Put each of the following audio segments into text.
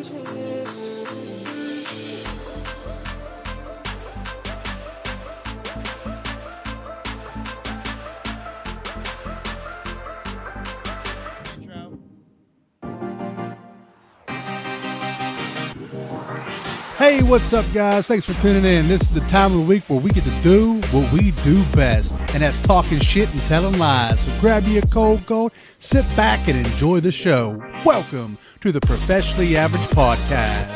Hey, what's up, guys? Thanks for tuning in. This is the time of the week where we get to do what we do best, and that's talking shit and telling lies. So grab you a cold, sit back and enjoy the show. Welcome to the Professionally Average Podcast.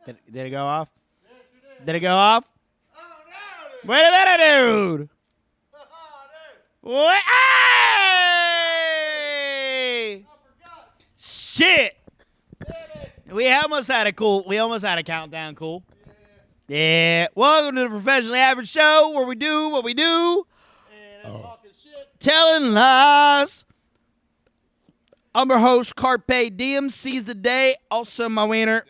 Did it go off? Did it go off? Wait a minute, dude. What? Hey! Shit! We almost had a countdown. Cool. Yeah. Welcome to the Professionally Average Show, where we do what we do. And that's talking shit. Telling lies. I'm your host, Carpe Diem. Seize the day. Also, my wiener.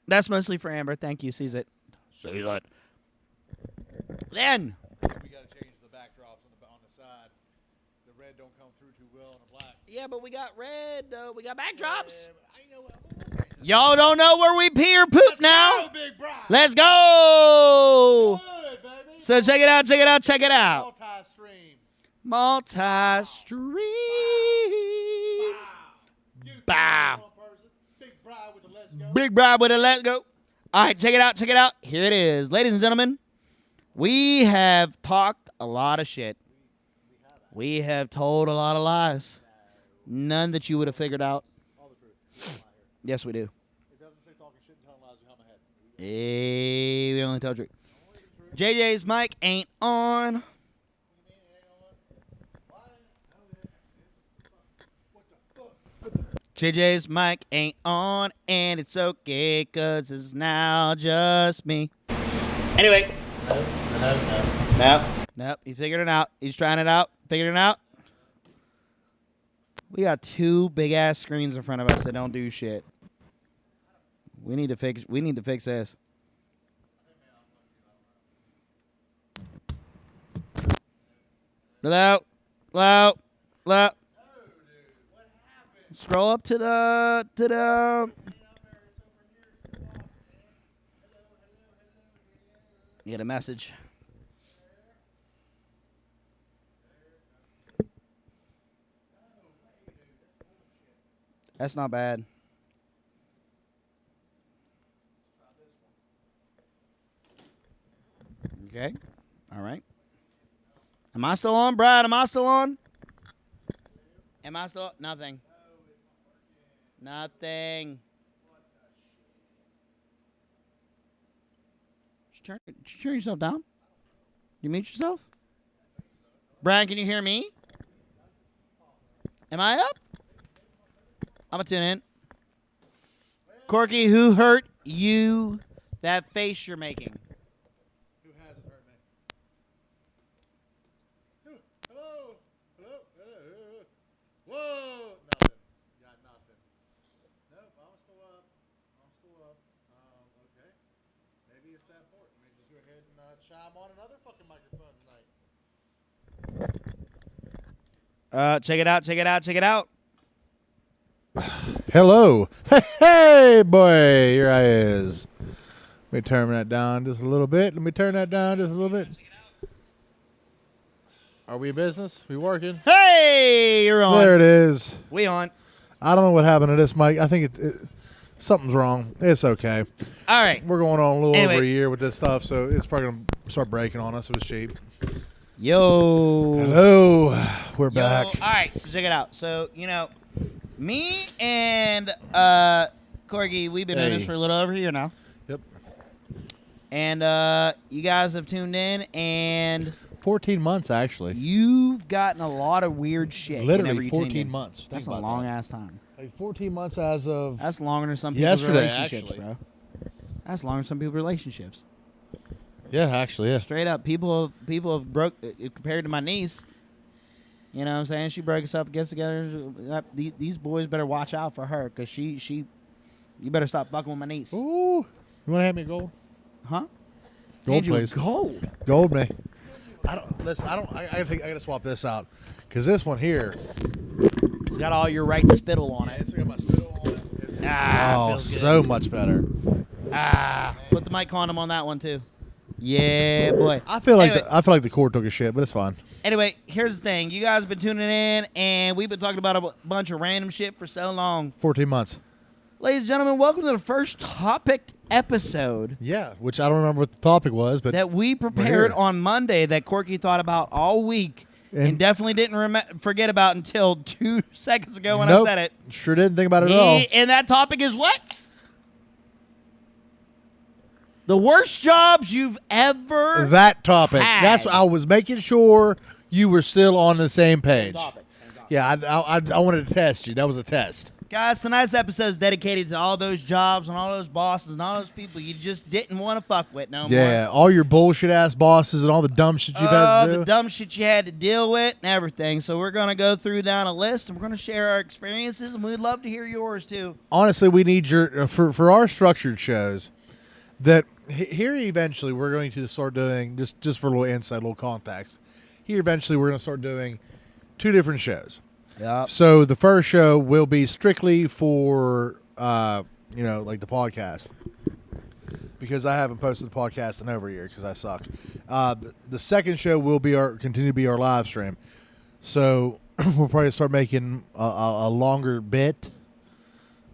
That's mostly for Amber. Thank you. Seize it. Seize it. Then. We got to change the backdrops on the side. The red don't come through too well in the black. Yeah, but we got red, though. We got backdrops. Yeah, Y'all don't know where we pee or poop now? go, big bride. Let's go. Good, baby. So check it out. Multi-stream. Bow. Big bride with a let's go. All right, check it out. Here it is. Ladies and gentlemen, we have talked a lot of shit. We have told a lot of lies. None that you would have figured out. All the truth. Yes, we do. It doesn't say talking shit and telling lies behind my head. Hey, we only tell truth. JJ's mic ain't on. JJ's mic ain't on, and it's okay, cause it's now just me. Anyway. Nope. He figured it out. He's trying it out. Figured it out. We got two big ass screens in front of us that don't do shit. We need to fix this. Loud. Scroll up to the. You get a message. That's not bad. Okay. All right. Am I still on, Brad? Am I still on? Nothing. Nothing. Did you turn yourself down? You mute yourself? Brian, can you hear me? Am I up? I'm going to tune in. Corky, who hurt you? That face you're making. Who hasn't hurt me? Hello. Whoa. Nothing. Got nothing. Nope, I'm still up. Okay. Maybe it's that important. Let me just go ahead and chime on another fucking microphone tonight. Check it out. Hello. Hey, boy. Here I is. Let me turn that down just a little bit. Are we in business? We working? Hey, you're on. There it is. We on. I don't know what happened to this mic. I think something's wrong. It's okay. All right. We're going on a little over a year with this stuff, so it's probably going to start breaking on us. It was cheap. Yo. Hello. We're back. All right, so check it out. So, me and Corgi, we've been doing this for a little over a year now. Yep. And you guys have tuned in, and 14 months, actually. you've gotten a lot of weird shit. Literally whenever you tuned 14 in. months. That's Think a about long that. ass time. Like 14 months as of... That's longer than some people's Yesterday, relationships, actually. bro. That's longer than some people's relationships. Yeah, actually, yeah. Straight up, people have broke compared to my niece. You know what I'm saying? She broke us up, gets together. These boys better watch out for her, because you better stop fucking with my niece. Ooh. You want to hand me a gold? Huh? Gold, Hand you a please. Gold. Gold, man. I don't listen. I don't. I gotta swap this out because this one here. It's got all your right spittle on it. It's got my spittle on it. Ah, Oh, feels good. so much better. Put the mic condom on that one too. Yeah, boy. I feel like Anyway. I feel like the cord took a shit, but it's fine. Anyway, here's the thing. You guys have been tuning in, and we've been talking about a bunch of random shit for so long. 14 months. Ladies and gentlemen, welcome to the first topic episode Yeah, which I don't remember what the topic was, but that we prepared here. on Monday that Corky thought about all week and definitely didn't forget about until 2 seconds ago when nope, I said it. Sure didn't think about it at all. And that topic is what? The worst jobs you've ever That topic. had. That's I was making sure you were still on the same page. Yeah, I wanted to test you. That was a test. Guys, tonight's episode is dedicated to all those jobs and all those bosses and all those people you just didn't want to fuck with no more. Yeah, all your bullshit ass bosses and all the dumb shit you've had to do. The dumb shit you had to deal with and everything. So we're going to go through down a list and we're going to share our experiences, and we'd love to hear yours too. Honestly, we need your for our structured shows. That here eventually we're going to start doing just for a little insight, a little context. Here eventually we're going to start doing 2 different shows. Yeah. So the first show will be strictly for like the podcast, because I haven't posted the podcast in over a year because I suck. The second show will be continue to be our live stream. So we'll probably start making a longer bit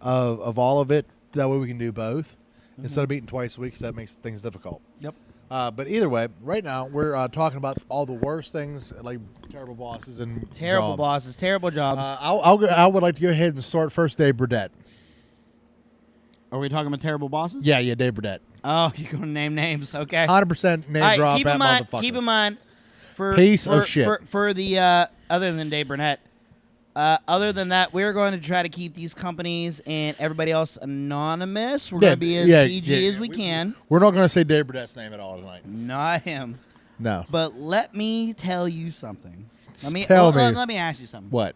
of all of it. That way we can do both instead of beating twice a week, because that makes things difficult. Yep. But either way, right now we're talking about all the worst things, like terrible bosses and Terrible jobs. bosses, terrible jobs. I would like to go ahead and start first. Dave Burdett. Are we talking about terrible bosses? Yeah, Dave Burdett. Oh, you're going to name names. Okay. 100% name All right, drop keep that in mind, motherfucker. keep in mind, for Piece of shit. For the other than Dave Burnett, other than that, we're going to try to keep these companies and everybody else anonymous. We're going to be as PG as we can. We're not going to say Dave Burdett's name at all tonight. Not him. No. But let me tell you something. Let me ask you something. What?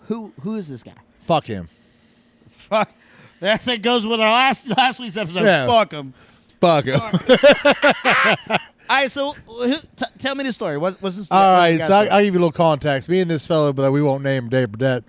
Who is this guy? Fuck him. Fuck. That goes with our last week's episode. Yeah. Fuck him. Fuck him. All right, so tell me the story. What's the story? All right, so I'll give you a little context. Me and this fellow, but we won't name him Dave Burdett.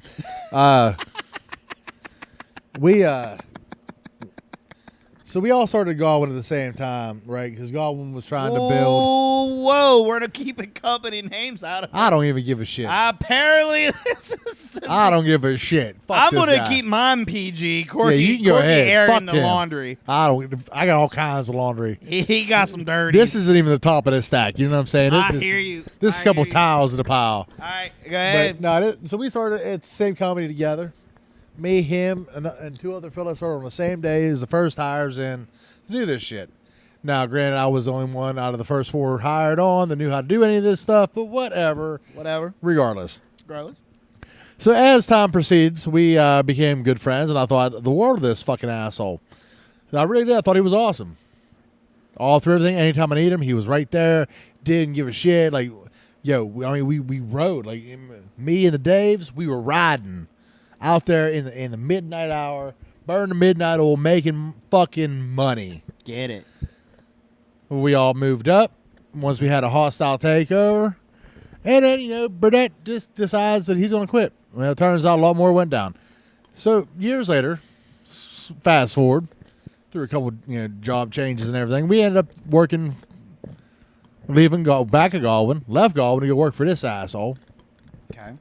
So we all started Godwin at the same time, right? Because Godwin was trying to build. Whoa, we're going to keep company names out of it. I don't even give a shit. Apparently, this is I don't give a shit. Fuck I'm this going to guy. keep mine PG. Corky, Yeah, you can go Corky ahead. airing Fuck the him. laundry. I got all kinds of laundry. He got some dirty. This isn't even the top of the stack. You know what I'm saying? I This- hear you. This is I a couple hear you. tiles in the pile. All right, go ahead. But no, so we started at the same company together. Me, him, and 2 other fellas started on the same day as the first hires in to do this shit. Now, granted, I was the only one out of the first 4 hired on that knew how to do any of this stuff, but whatever. Whatever. Regardless. Gross. So as time proceeds, we became good friends, and I thought the world of this fucking asshole. I really did. I thought he was awesome. All through everything. Anytime I need him, he was right there. Didn't give a shit. Like, yo, we rode. Like, me and the Daves, we were riding out there in the midnight hour, burning the midnight oil, making fucking money. Get it. We all moved up once we had a hostile takeover. And then, Burdett just decides that he's going to quit. Well, it turns out a lot more went down. So, years later, fast forward, through a couple job changes and everything, we ended up working, back at Galwin, left Galwin to go work for this asshole. Okay.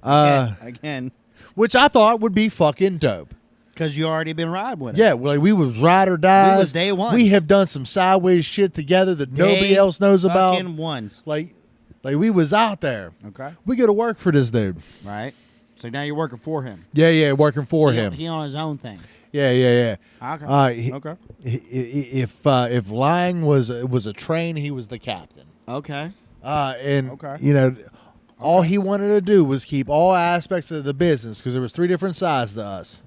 Again. Which I thought would be fucking dope. Because you already been riding with it. Yeah, we was ride or die. We was day one. We have done some sideways shit together that nobody else knows about. Fucking ones. Like we was out there. Okay. We go to work for this dude. Right. So now you're working for him. Yeah, working for him. He on his own thing. Yeah. Okay. Okay. If lying was a train, he was the captain. Okay. All he wanted to do was keep all aspects of the business, because there was 3 different sides to us.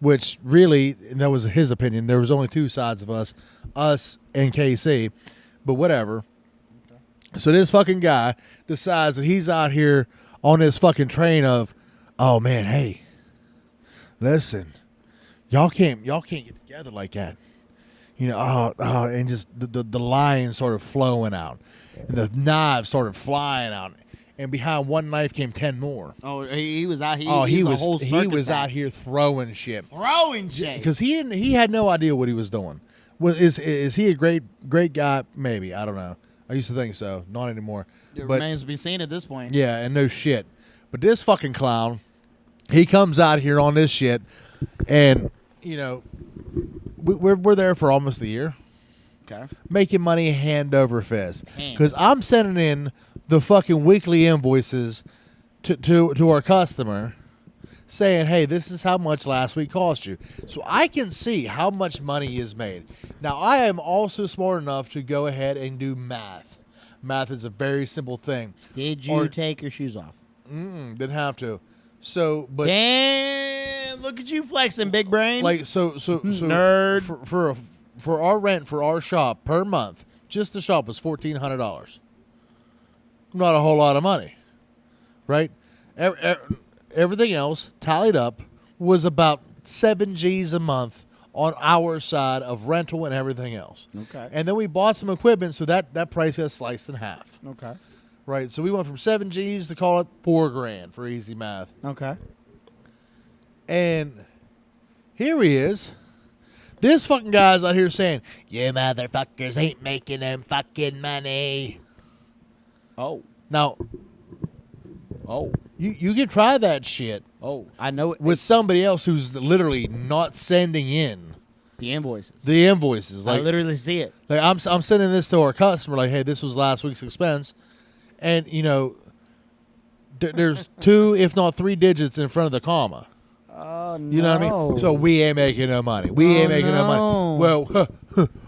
Which really, and that was his opinion, there was only 2 sides of us and KC. But whatever. Okay. So this fucking guy decides that he's out here on this fucking train of, oh man, hey, listen, y'all can't get together like that. and just the lines started flowing out, and the knives started flying out, and behind one knife came 10 more. Oh, he was out here. He a was whole circus out act. here throwing shit Throwing shit. because he had no idea what he was doing. Is he a great guy? Maybe, I don't know. I used to think so, not anymore. It But remains to be seen at this point. yeah, and no shit. But this fucking clown, he comes out here on this shit, and we're there for almost a year, Okay. making money hand over fist. Hand. Because I'm sending in the fucking weekly invoices to our customer, saying, hey, this is how much last week cost you. So I can see how much money is made. Now, I am also smart enough to go ahead and do math. Math is a very simple thing. Did you take your shoes off? Didn't have to. So, but Damn! Look at you flexing, big brain. like so Nerd. for our rent for our shop per month, just the shop was $1,400. Not a whole lot of money, right? Everything else tallied up was about 7 G's a month on our side of rental and everything else. Okay. And then we bought some equipment, so that price got sliced in half. Okay. Right. So we went from 7 G's to call it $4,000 for easy math. Okay. And here he is. This fucking guy's out here saying, you motherfuckers ain't making them fucking money. Oh. Now, you can try that shit Oh. I know it. with somebody else who's literally not sending in the invoices. the invoices. I Like, literally see it. like I'm sending this to our customer, like, hey, this was last week's expense. And, there's 2, if not 3 digits in front of the comma. Oh, no. You know what I mean? So we ain't making no money. We ain't making no money. Well,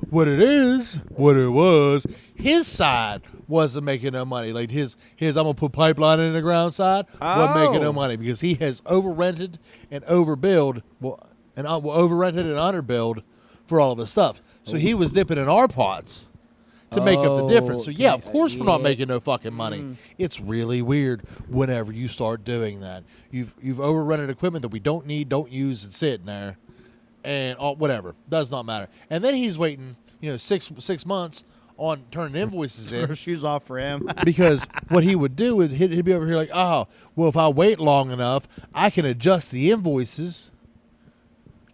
what it was, his side wasn't making no money. Like his I'm gonna put pipeline in the ground side wasn't making no money because he has overrented and overbilled, overrented and underbilled for all of his stuff. So he was dipping in our pots to make up the difference. So yeah, of course we're not making no fucking money. It's really weird whenever you start doing that. You've overrented equipment that we don't need, don't use, and sitting there, and whatever does not matter. And then he's waiting, 6 months on turning invoices in. Shoes off for him. Because what he would do is he'd be over here like, oh, well, if I wait long enough, I can adjust the invoices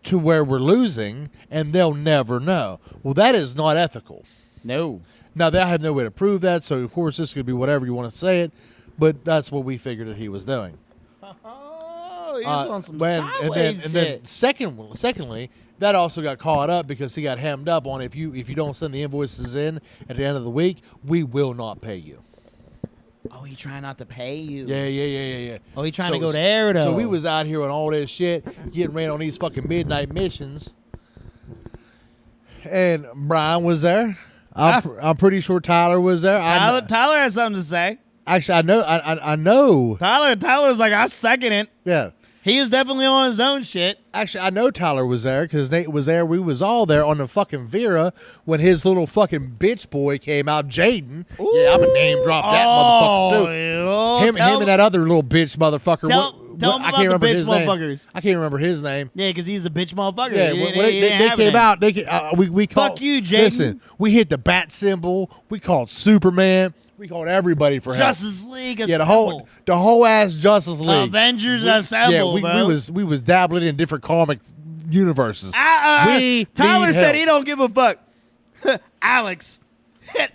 to where we're losing, and they'll never know. Well, that is not ethical. No. Now, I have no way to prove that, so, of course, this could be whatever you want to say it, but that's what we figured that he was doing. Oh, he's on some sideways and then secondly, that also got caught up because he got hemmed up on if you don't send the invoices in at the end of the week, we will not pay you. Oh, he trying not to pay you. Yeah. Oh, he trying to go there, though. So we was out here on all this shit, getting ready on these fucking midnight missions, and Brian was there. I'm pretty sure Tyler was there. Tyler has something to say. Actually, I know. Tyler's like, I second it. Yeah. He was definitely on his own shit. Actually, I know Tyler was there because Nate was there. We was all there on the fucking Vera when his little fucking bitch boy came out, Jaden. Yeah, I'm a name drop that motherfucker too. Him and that other little bitch motherfucker. Tell him about the bitch motherfuckers. I can't remember his name. Yeah, because he's a bitch motherfucker. Yeah, they came out. We called. Fuck you, Jaden. Listen, we hit the bat symbol. We called Superman. We called everybody for help. Justice League Yeah, assemble. the whole ass Justice League. Avengers assemble. Yeah, we was dabbling in different comic universes. Tyler said he don't give a fuck. Alex.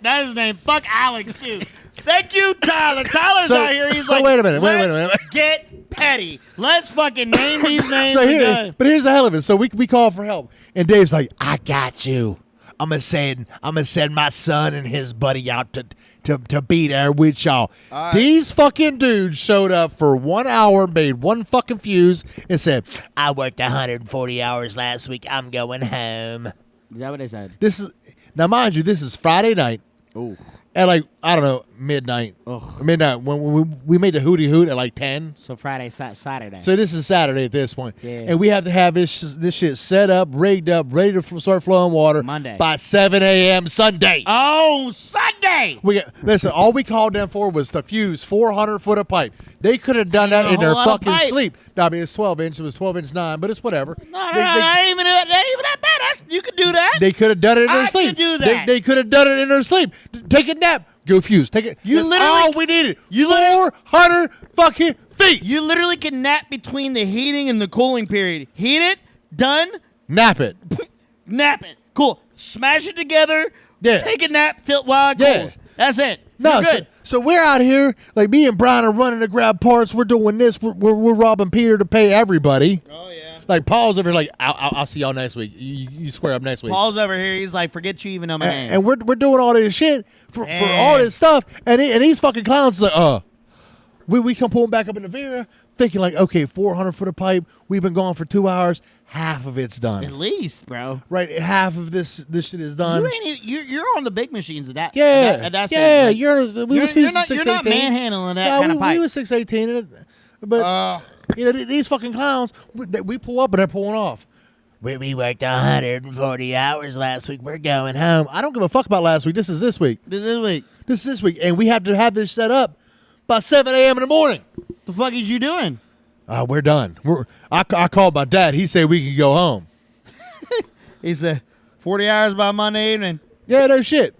That's his name. Fuck Alex, too. Thank you, Tyler. Tyler's out here. He's like, wait a minute. Let's get petty. Let's fucking name these names. But here's the hell of it. So we call for help, and Dave's like, I got you. I'm gonna send my son and his buddy out to be there with y'all. Right. These fucking dudes showed up for 1 hour, made one fucking fuse, and said, I worked 140 hours last week. I'm going home. Is that what they said? Now, mind you, this is Friday night. Oh. At like, I don't know, midnight. Ugh. Midnight. When we made the Hootie Hoot at like 10. So Friday, Saturday. So this is Saturday at this point. Yeah. And we have to have this shit set up, rigged up, ready to start flowing water Monday. by 7 a.m. Sunday. Oh, Sunday! say? Listen, all we called them for was to fuse 400 foot of pipe. They could have done Ain't that a in their whole lot of fucking pipe. sleep. No, I mean, it's 12 inch. It was 12 inch 9, but it's whatever. No, not even that bad. You could do that. They could have done it in their I sleep. could do that. They could have done it in their sleep. Take a nap. Go fuse. Take it. You That's literally- all we needed. you literally- 400 fucking feet. You literally can nap between the heating and the cooling period. Heat it, done, Nap it. nap it. Cool. Smash it together. Yeah. Take a nap till while it Yeah. cools. That's it. No, You're good. so we're out here, like me and Brian are running to grab parts. We're doing this. We're robbing Peter to pay everybody. Oh yeah. Like Paul's over here, like I'll see y'all next week. You square up next week. Paul's over here. He's like, forget you even know my name. And we're doing all this shit for Yeah. all this stuff, and these fucking clowns like we come pulling back up in the Vera, thinking like, okay, 400 foot of pipe. We've been gone for 2 hours. Half of it's At done. least, bro. Right, half of this shit is done. You ain't even, you're on the big machines at that. Yeah, at that yeah. stage. We You're- was you're fusing not- you're not 618. manhandling that No, kind of pipe. We was 618, but these fucking clowns. We pull up and they're pulling off. We worked 140 hours last week. We're going home. I don't give a fuck about last week. This is this week. This week. This is this week, and we have to have this set up by 7 a.m. in the morning. The fuck is you doing? We're done. I called my dad. He said we could go home. He said 40 hours by Monday evening. Yeah, no shit.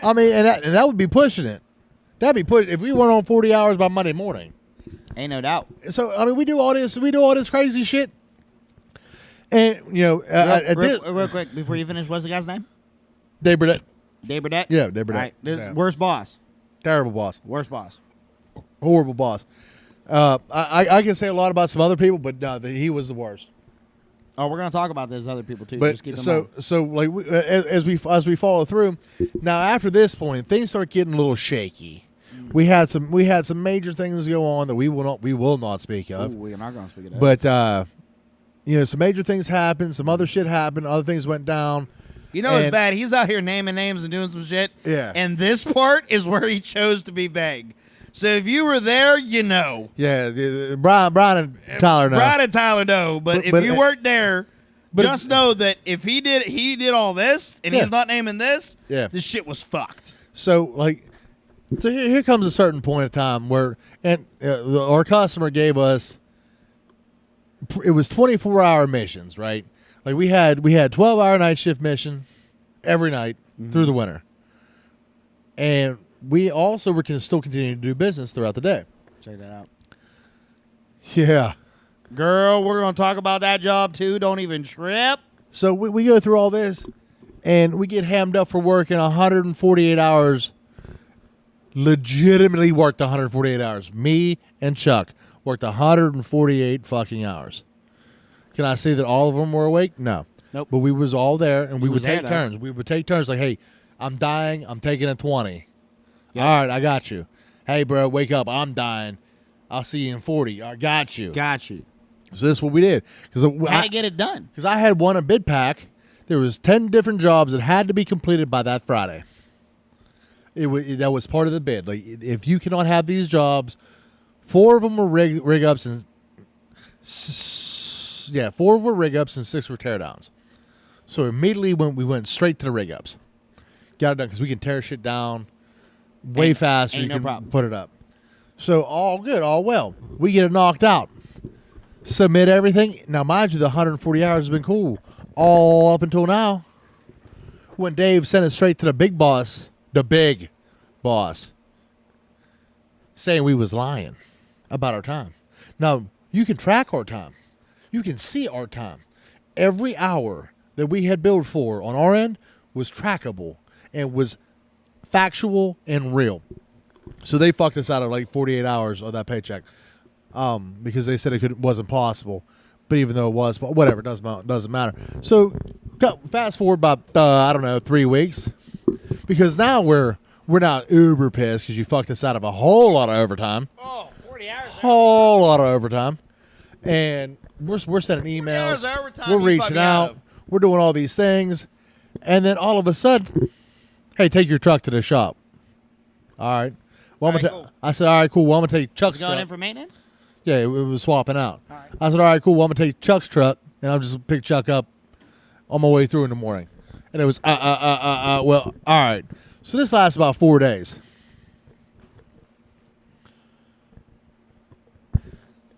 I mean, and that would be pushing it. That'd be pushing if we weren't on 40 hours by Monday morning. Ain't no doubt. So I mean, we do all this crazy shit, and you know, Real quick before you finish, what's the guy's name? Dave Burdett, Dave Burdett. Yeah, Dave Burdett. All right, this Yeah. worst boss. terrible boss, Worst boss. horrible boss. I can say a lot about some other people, but no, he was the worst. Oh, we're gonna talk about those other people too. But Just keep in mind. so like as we follow through, now after this point, things start getting a little shaky. We had some major things go on that we will not speak Ooh, of. we're not gonna speak of that. But you know, some major things happened, some other shit happened, other things went down. you know it's and- bad. He's out here naming names and doing some shit. Yeah. And this part is where he chose to be vague. So if you were there, you know. Yeah, Brian and Tyler know. Brian and Tyler know, but if but- you weren't there, but- just know that if he did all this and Yeah. he's not naming this, Yeah. this shit was fucked. So here comes a certain point of time where our customer gave us it was 24-hour missions, right? Like we had 12-hour night shift mission every night through the winter, and we also were still continuing to do business throughout the day. Check that out. Yeah. Girl, we're going to talk about that job too. Don't even trip. So we go through all this, and we get hammed up for working 148 hours. Legitimately worked 148 hours. Me and Chuck worked 148 fucking hours. Can I say that all of them were awake? No. Nope. But we was all there, and we was would there, take though. turns. We would take turns like, hey, I'm dying. I'm taking a 20. Yeah. All right, I got you. Hey, bro, wake up. I'm dying. I'll see you in 40. I got you. Got you. So this is what we did. How to get it done. Because I had one in bid pack. There was 10 different jobs that had to be completed by that Friday. That was part of the bid. Like, if you cannot have these jobs, 4 of them were rig ups and 4 were rig ups and 6 were teardowns. So immediately we went straight to the rig ups. Got it done because we can tear shit down way faster. ain't You no can problem. put it up. So all good, all well. We get it knocked out. Submit everything. Now, mind you, the 140 hours has been cool all up until now. When Dave sent it straight to the big boss, saying we was lying about our time. Now, you can track our time. You can see our time. Every hour that we had billed for on our end was trackable and was factual and real. So they fucked us out of like 48 hours of that paycheck because they said it wasn't possible. But even though it was, whatever, doesn't matter. So fast forward about 3 weeks, because now we're now uber pissed because you fucked us out of a whole lot of overtime, Oh, 40 hours. whole lot of overtime, and we're sending emails, hours of overtime we're you reaching fucking out out, of. we're doing all these things, and then all of a sudden, hey, take your truck to the shop. All right. Well, All right, cool. I said, all right, cool. Well, I'm gonna take Chuck's Is it going truck. in for maintenance? Yeah, it was swapping out. All right. I said, all right, cool. Well, I'm going to take Chuck's truck, and I'll just pick Chuck up on my way through in the morning. And it was, well, all right. So this lasts about 4 days.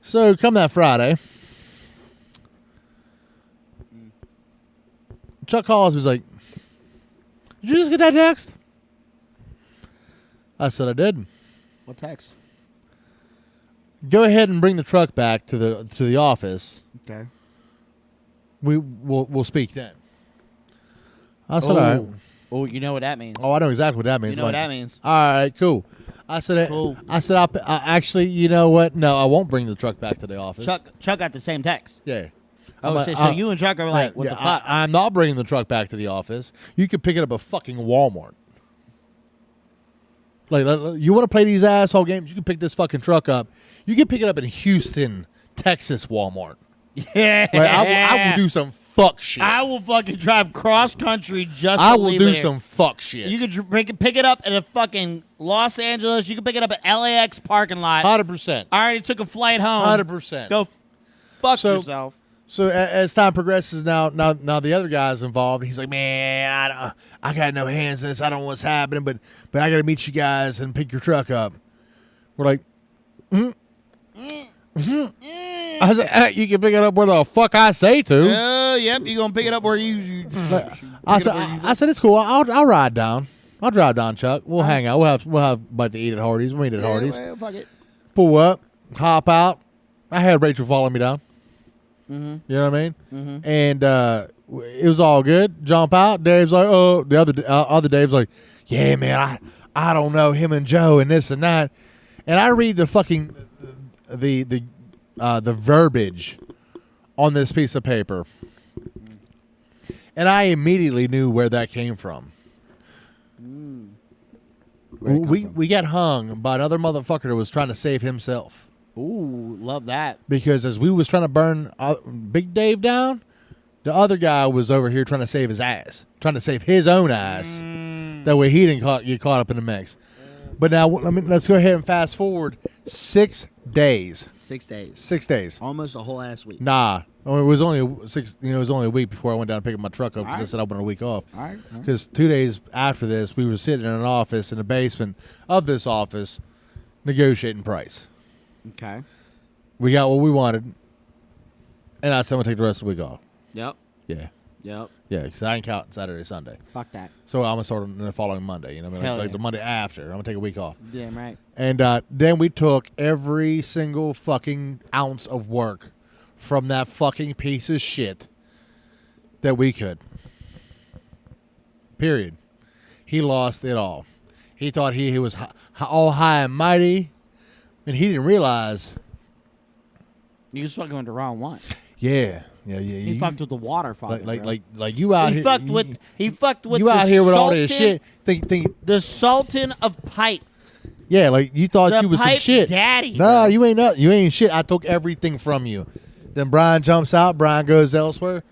So come that Friday, Chuck calls. Was like, "Did you just get that text?" I said, "I did." What text? Go ahead and bring the truck back to the office. Okay. We'll speak then. I said, "All right." Oh, you know what that means. Oh, I know exactly what that means. You know what that means. All right, cool. I said, Cool. I said, I actually, you know what? No, I won't bring the truck back to the office. Chuck got the same text. Yeah. Oh, so you and Chuck are like, what yeah, the fuck? I'm not bringing the truck back to the office. You can pick it up at fucking Walmart. Like, you want to play these asshole games? You can pick this fucking truck up. You can pick it up in Houston, Texas Walmart. Yeah. Like, I will do some fuck shit. I will fucking drive cross country just I to will leave do it here. some fuck shit. You could pick it up at a fucking Los Angeles. You can pick it up at LAX parking lot. 100%. I already took a flight home. 100%. Go fuck So- yourself. So as time progresses, now the other guy's involved. He's like, "Man, I got no hands in this. I don't know what's happening, but I got to meet you guys and pick your truck up." We're like, I was like, "You can pick it up where the fuck I say to." Yep, you gonna pick it up where you I said, "It's cool. I'll ride down. I'll drive down, Chuck. We'll hang out. We'll have about to eat at Hardee's. We'll meet at Hardee's. well, fuck it. Pull up, hop out. I had Rachel follow me down. Mm-hmm. You know what I mean? Mm-hmm. And it was all good. Jump out. Dave's like, "Oh," the other Dave's like, "Yeah, man, I don't know him and Joe and this and that." And I read the fucking the verbiage on this piece of paper, and I immediately knew where that came from. We got hung by another motherfucker that was trying to save himself. Ooh, love that. Because as we was trying to burn Big Dave down, the other guy was over here trying to save his ass, trying to save his own ass. That way he didn't get caught up in the mix. But now let's go ahead and fast forward 6 days. 6 days. 6 days. Almost a whole ass week. Nah, it was only 6. It was only a week before I went down to pick up my truck up because I said I wanted a week off. All right. Because 2 days after this, we were sitting in an office in the basement of this office, negotiating price. Okay. We got what we wanted, and I said I'm gonna take the rest of the week off. Yep. Yeah, Yep. yeah, because I ain't count Saturday, Sunday. Fuck that. So I'm gonna start on the following Monday. You know, what I mean? Hell like yeah. the Monday after. I'm gonna take a week off. Damn right. And then we took every single fucking ounce of work from that fucking piece of shit that we could. Period. He lost it all. He thought he was all high and mighty, and he didn't realize. You just fucking with the wrong one. Yeah. He fucked with the water fucking. Like you out He here. fucked with you the out here with all Sultan, this shit. Think, The Sultan of Pipe. yeah, like you thought The you was some pipe shit. daddy, Nah, bro. you ain't nothing. You ain't shit. I took everything from you. Then Brian jumps out. Brian goes elsewhere.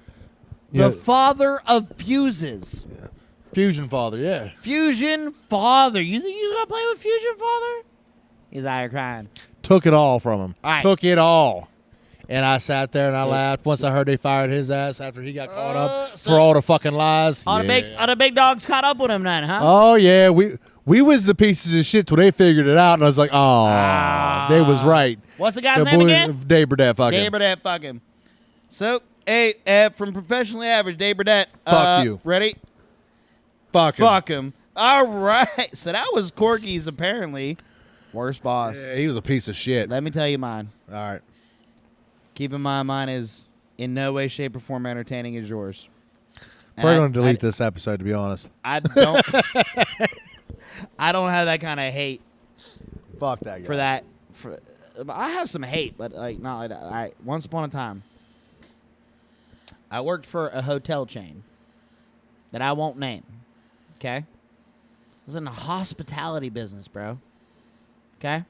The father of fuses. Fusion father. Yeah. Fusion father. You think you gonna play with Fusion father? He's out here crying. Took it all from him. All right. Took it all. And I sat there and I laughed once I heard they fired his ass after he got caught up so- for all the fucking lies. All the big dogs caught up with him then, huh? Oh yeah, we was the pieces of shit till they figured it out, and I was like, oh, they was right. What's the guy's The name boy- again? Dave Burdett, fucking. Dave Burdett, fuck him. So, hey, from professionally average, Dave Burdett. Fuck you. Ready? Fuck him. Fuck him. All right. So that was Corky's apparently worst boss. Yeah, he was a piece of shit. Let me tell you mine. All right. Keep in mind, mine is in no way, shape, or form entertaining as yours. And We're going to delete this episode, to be honest. I don't. I don't have that kind of hate Fuck that guy. for that. I have some hate, but like not like that. I once upon a time, I worked for a hotel chain that I won't name. Okay, I was in the hospitality business, bro. Okay,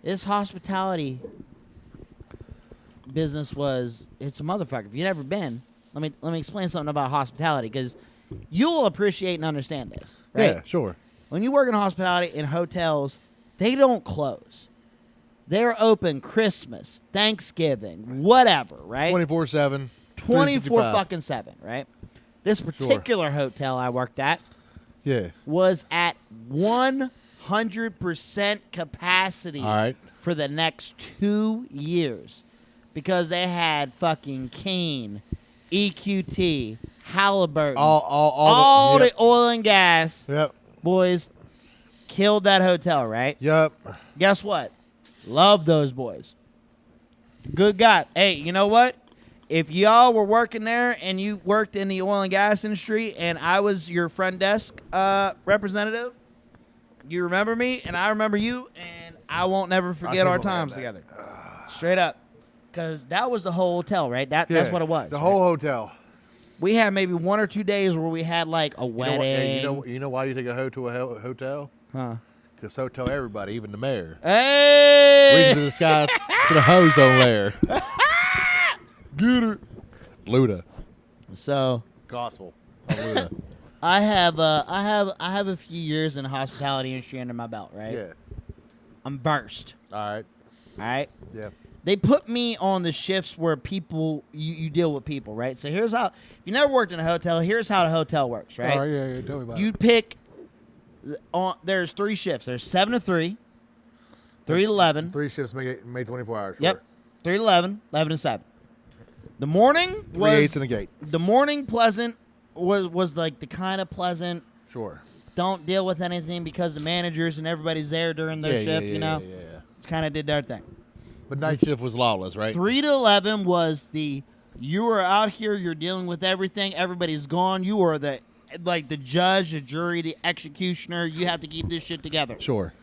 this hospitality business it's a motherfucker. If you've never been, let me explain something about hospitality because you'll appreciate and understand this. Right? Yeah, sure. When you work in hospitality in hotels, they don't close. They're open Christmas, Thanksgiving, whatever, right? 24/7. 24 365. fucking 7, right? This particular hotel I worked at, Yeah. was at 100% capacity All right. for the next 2 years because they had fucking Kane, EQT, Halliburton, All the oil and gas Yep. boys killed that hotel, right? Yep. Guess what? Love those boys. Good God. Hey, you know what? If y'all were working there and you worked in the oil and gas industry and I was your front desk representative, you remember me and I remember you, and I won't never forget our times together. Straight up. Because that was the whole hotel, right? That's what it was. The right? whole hotel. We had maybe 1 or 2 days where we had like a wedding. You know why you take a hoe to a hotel? Huh. Because hotel everybody, even the mayor. Hey! Reaching to the sky to the hose on there. Get her. Luda. So Gospel. of Luda. I have a few years in the hospitality industry under my belt, right? Yeah. I'm versed. All right. All right. Yeah. They put me on the shifts where people you deal with people, right? So here's how. If you never worked in a hotel, here's how the hotel works, right? All right. Yeah. Tell me about You it. pick. There's 3 shifts. There's 7 to 3, 3 to 11. 3 shifts make 24 hours. Yep. Sure. 3 to 11, 11 to 7. The morning 3 was 8s and a gate. the morning pleasant was like the kind of pleasant. Sure. Don't deal with anything because the managers and everybody's there during their shift. You know, Yeah. kind of did their thing. But night shift was lawless, right? 3 to 11 was the you are out here. You're dealing with everything. Everybody's gone. You are the judge, the jury, the executioner. You have to keep this shit together. Sure.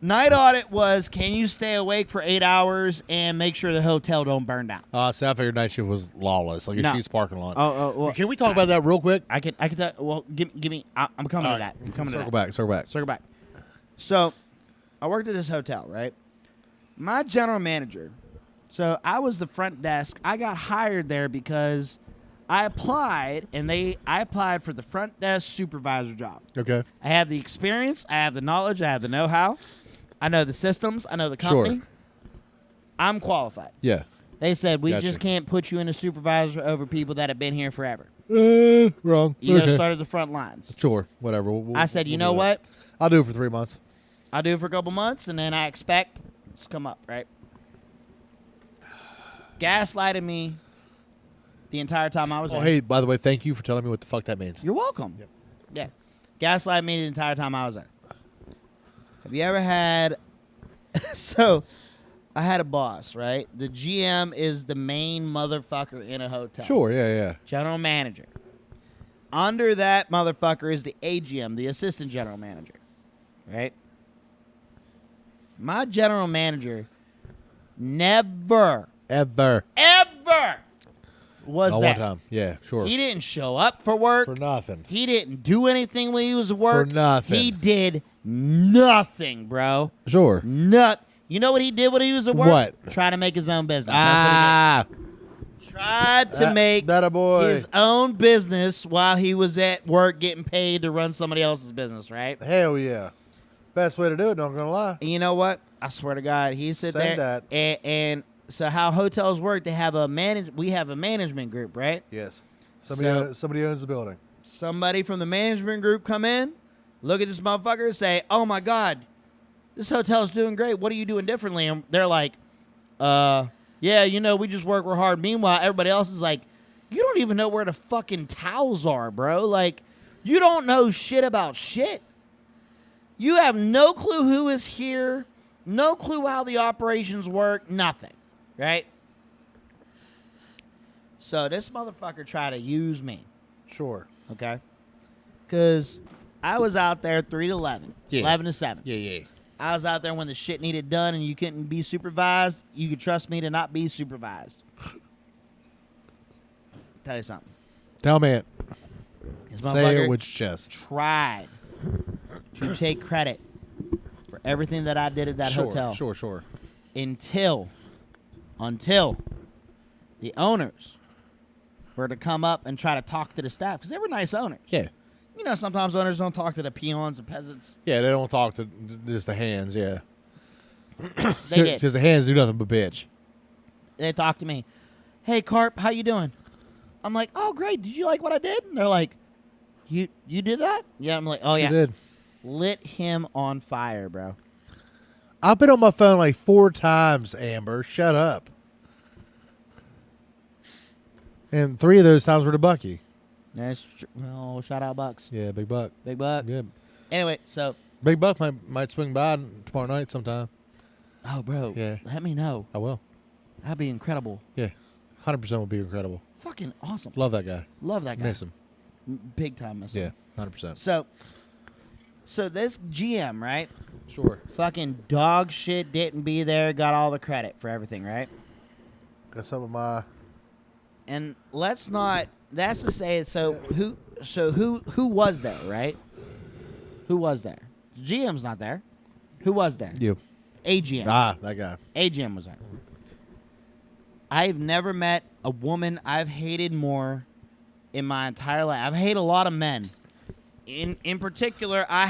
Night audit was, can you stay awake for 8 hours and make sure the hotel don't burn down? So I figured night shift was lawless, like a No. Sheetz parking lot. Well, Can we talk about that real quick? I can. Well, give me. I'm coming to that. I'm coming to that. Circle back. Circle back. So, I worked at this hotel, right? My general manager. So I was the front desk. I got hired there because I applied, and I applied for the front desk supervisor job. Okay. I have the experience. I have the knowledge. I have the know-how. I know the systems. I know the company. Sure. I'm qualified. Yeah. They said, we Gotcha. just can't put you in a supervisor over people that have been here forever. Wrong. You Okay. know, start at the front lines. Sure. Whatever. I said, you we'll know do that. what? I'll do it for 3 months. I'll do it for a couple months, and then I expect it's come up, right? Gaslighted me the entire time I was Oh, there. hey, by the way, thank you for telling me what the fuck that means. You're welcome. Yep. Yeah. Gaslighted me the entire time I was there. Have you ever had... So, I had a boss, right? The GM is the main motherfucker in a hotel. Sure. Yeah. General manager. Under that motherfucker is the AGM, the assistant general manager. Right? My general manager never, Ever. was Not there. one time. Yeah. Sure. He didn't show up for work. For nothing. He didn't do anything when he was at work. For nothing. He did nothing, bro. Sure. You know what he did when he was at work? What? Try to make his own business. That's what he did. Tried to make that a boy. his own business while he was at work getting paid to run somebody else's business, right? Hell yeah. Best way to do it, not gonna lie. And you know what? I swear to God, he sit Send there that. and so how hotels work, they have we have a management group, right? Yes. So- Somebody owns the building. Somebody from the management group come in, look at this motherfucker and say, "Oh my God, this hotel's doing great. What are you doing differently?" And they're like, yeah, you know, we just work real hard." Meanwhile, everybody else is like, "You don't even know where the fucking towels are, bro. Like, you don't know shit about shit. You have no clue who is here, no clue how the operations work, nothing." Right? So this motherfucker tried to use me, Sure. okay? Because I was out there 3 to 11, Yeah. 11 to 7. Yeah. I was out there when the shit needed done and you couldn't be supervised. You could trust me to not be supervised. Tell you something. Tell me it. This Say motherfucker it with your chest. tried to take credit for everything that I did at that hotel Sure. until the owners were to come up and try to talk to the staff because they were nice owners. Yeah. You know, sometimes owners don't talk to the peons and peasants. Yeah, they don't talk to just the hands, yeah. They did. Because the hands do nothing but bitch. They talked to me. "Hey, Carp, how you doing?" I'm like, "Oh, great. Did you like what I did?" And they're like, You did that? Yeah, I'm like, oh yeah. She did. Lit him on fire, bro. I've been on my phone like 4 times, Amber. Shut up. And 3 of those times were to Bucky. Oh, shout out Bucks. Yeah, Big Buck. Big Buck. Yeah. Anyway, so. Big Buck might swing by tomorrow night sometime. Oh, bro. Yeah. Let me know. I will. That'd be incredible. Yeah. 100% will be incredible. Fucking awesome. Love that guy. Love that guy. Miss him. Big time miss him. Yeah, 100%. So this GM, right? Sure. Fucking dog shit didn't be there, got all the credit for everything, right? Got some of my... And let's not. That's to say. So who was there, right? Who was there? GM's not there. Who was there? You. AGM. Ah, that guy. AGM was there. I've never met a woman I've hated more in my entire life. I've hated a lot of men. In particular, I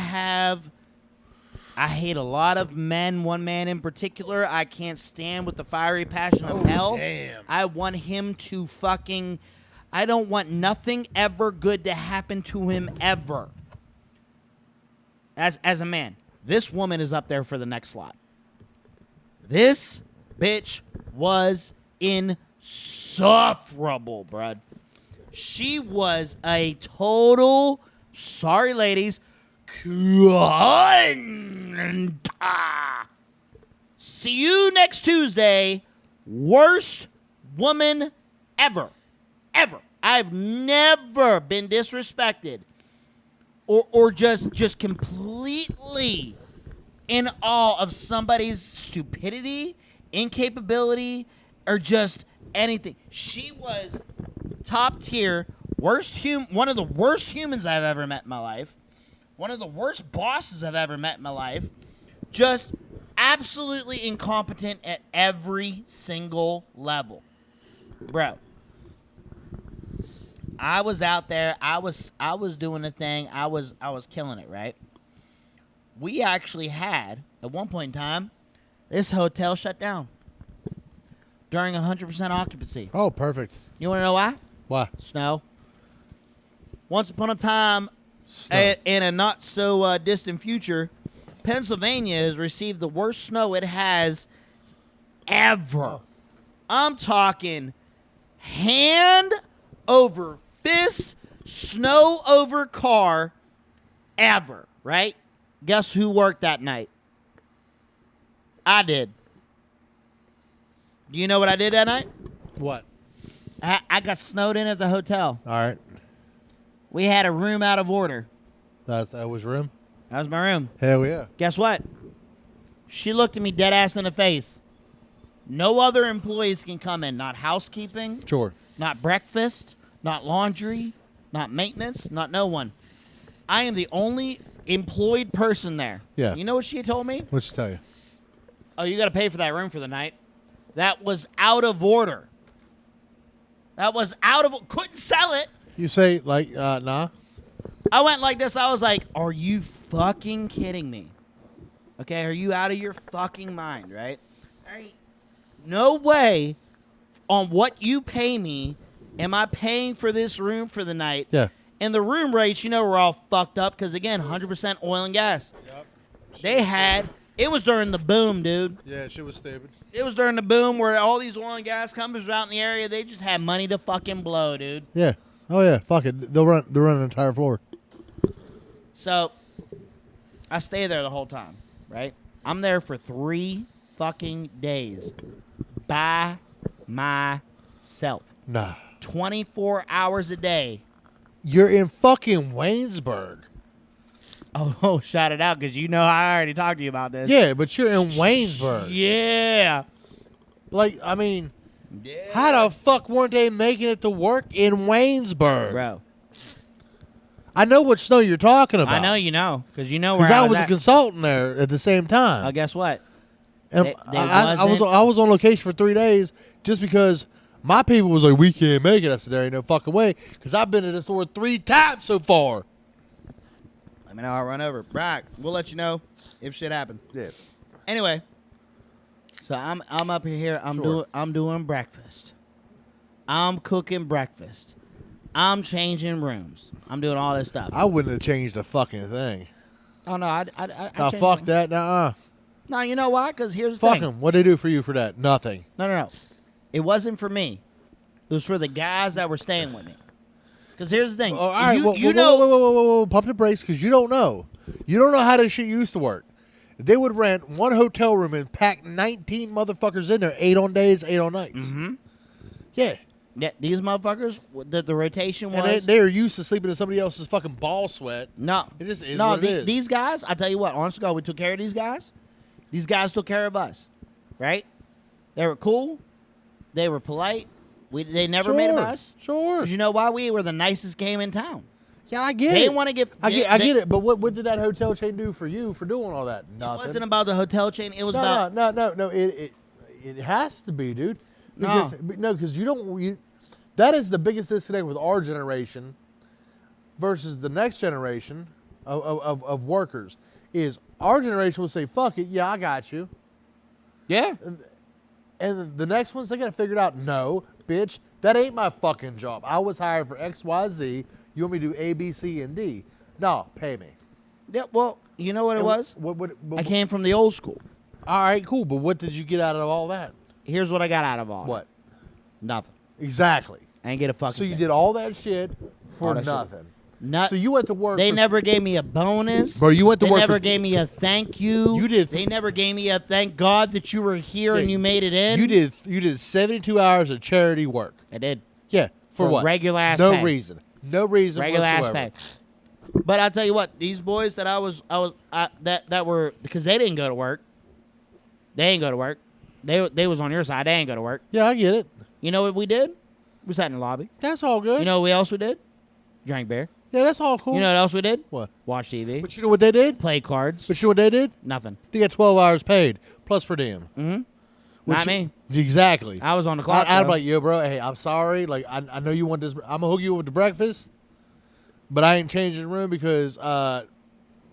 hate a lot of men. One man in particular, I can't stand with the fiery passion of hell. Damn. I want him to fucking. I don't want nothing ever good to happen to him ever. As a man, this woman is up there for the next slot. This bitch was insufferable, bruh. She was a total. Sorry, ladies. Cunt. See you next Tuesday. Worst woman ever. Ever. I've never been disrespected or just completely in awe of somebody's stupidity, incapability, or just anything. She was top tier, one of the worst humans I've ever met in my life. One of the worst bosses I've ever met in my life. Just absolutely incompetent at every single level. Bro. I was out there. I was doing the thing. I was killing it, right? We actually had, at one point in time, this hotel shut down during 100% occupancy. Oh, perfect. You want to know why? Why? Snow. Once upon a time, Snow. in a not so distant future, Pennsylvania has received the worst snow it has ever. I'm talking hand over fist, snow over car ever, right? Guess who worked that night? I did. Do you know what I did that night? What? I got snowed in at the hotel. All right. We had a room out of order. That was room? That was my room. Hell yeah. Guess what? She looked at me dead ass in the face. No other employees can come in. Not housekeeping, Sure. not breakfast, not laundry, not maintenance, not no one. I am the only employed person there. Yeah. You know what she told me? What'd she tell you? Oh, you got to pay for that room for the night. That was out of order. That was out of... Couldn't sell it. You say, like, nah? I went like this. I was like, are you fucking kidding me? Okay, are you out of your fucking mind, right? All right. No way on what you pay me am I paying for this room for the night. Yeah. And the room rates, you know, were all fucked up because, again, 100% oil and gas. Yep. They had... It was during the boom, dude. Yeah, shit was stupid. It was during the boom where all these oil and gas companies were out in the area. They just had money to fucking blow, dude. Yeah. Oh, yeah. Fuck it. They'll run an entire floor. So, I stay there the whole time, right? I'm there for 3 fucking days by myself. Nah. 24 hours a day. You're in fucking Waynesburg. Oh, shout it out because you know I already talked to you about this. Yeah, but you're in Waynesburg. Yeah. Like, I mean, Yeah. how the fuck weren't they making it to work in Waynesburg? Bro. I know what snow you're talking about. I know you know because you know where Because I I was a at. consultant there at the same time. Guess what? And they I wasn't- was on location for 3 days just because my people was like, we can't make it. I said, there ain't no fucking way because I've been to the store 3 times so far. Let me know. I'll run over. Brock, we'll let you know if shit happens. Yeah. Anyway, so I'm up here. I'm Sure. doing breakfast. I'm cooking breakfast. I'm changing rooms. I'm doing all this stuff. I wouldn't have changed a fucking thing. Oh no, I Now changed fuck it. that. Nuh-uh. No, you know why? Because here's the Fuck thing. them. What they do for you for that? Nothing. No. It wasn't for me. It was for the guys that were staying with me. Because here's the thing. Oh, all right. You know. Whoa. Pump the brakes because you don't know. You don't know how this shit used to work. They would rent one hotel room and pack 19 motherfuckers in there, 8 on days, 8 on nights. Mm-hmm. Yeah. Yeah, these motherfuckers, the rotation was. And they are used to sleeping in somebody else's fucking ball sweat. No. It just is no, what it is. These guys, I tell you what, honest to God, we took care of these guys. These guys took care of us. Right? They were cool. They were polite. They never made a mess. Sure. 'Cause you know why? We were the nicest game in town. Yeah, I get They it. didn't want to get. I get it. But what did that hotel chain do for you for doing all that? It Nothing. wasn't about the hotel chain. It was about. No. It has to be, dude. Because you don't. That is the biggest disconnect with our generation versus the next generation of workers. Is our generation will say, "Fuck it, yeah, I got you," Yeah. and the next ones they got to figure it out. No, bitch, that ain't my fucking job. I was hired for X, Y, Z. You want me to do A, B, C, and D? No, pay me. Yeah. Well, you know what it was? I came from the old school. All right, cool. But what did you get out of all that? Here's what I got out of all. What? Nothing. Exactly. I ain't get a fucking. So you thing. did all that shit for All that shit. nothing. So you went to work. They for- never gave me a bonus. Bro, you went to they work never for- gave me a thank you. You did- They never gave me a thank God that you were here Yeah, and you made it in. You did 72 hours of charity work. I did. Yeah. For what? regular ass No pay. reason. No reason Regular ass whatsoever. pay. But I'll tell you what, these boys that that were, because they didn't go to work. They didn't go to work. They was on your side. They ain't go to work. Yeah, I get it. You know what we did? We sat in the lobby. That's all good. You know what else we did? Drank beer. Yeah, that's all cool. You know what else we did? What? Watch TV. But you know what they did? Play cards. But you know what they did? Nothing. They got 12 hours paid plus per diem. Mm-hmm. Which Not me. Exactly. I was on the clock. I'd be though. like, yo, bro, hey, I'm sorry. Like, I know you want this. I'm going to hook you up with the breakfast, but I ain't changing the room because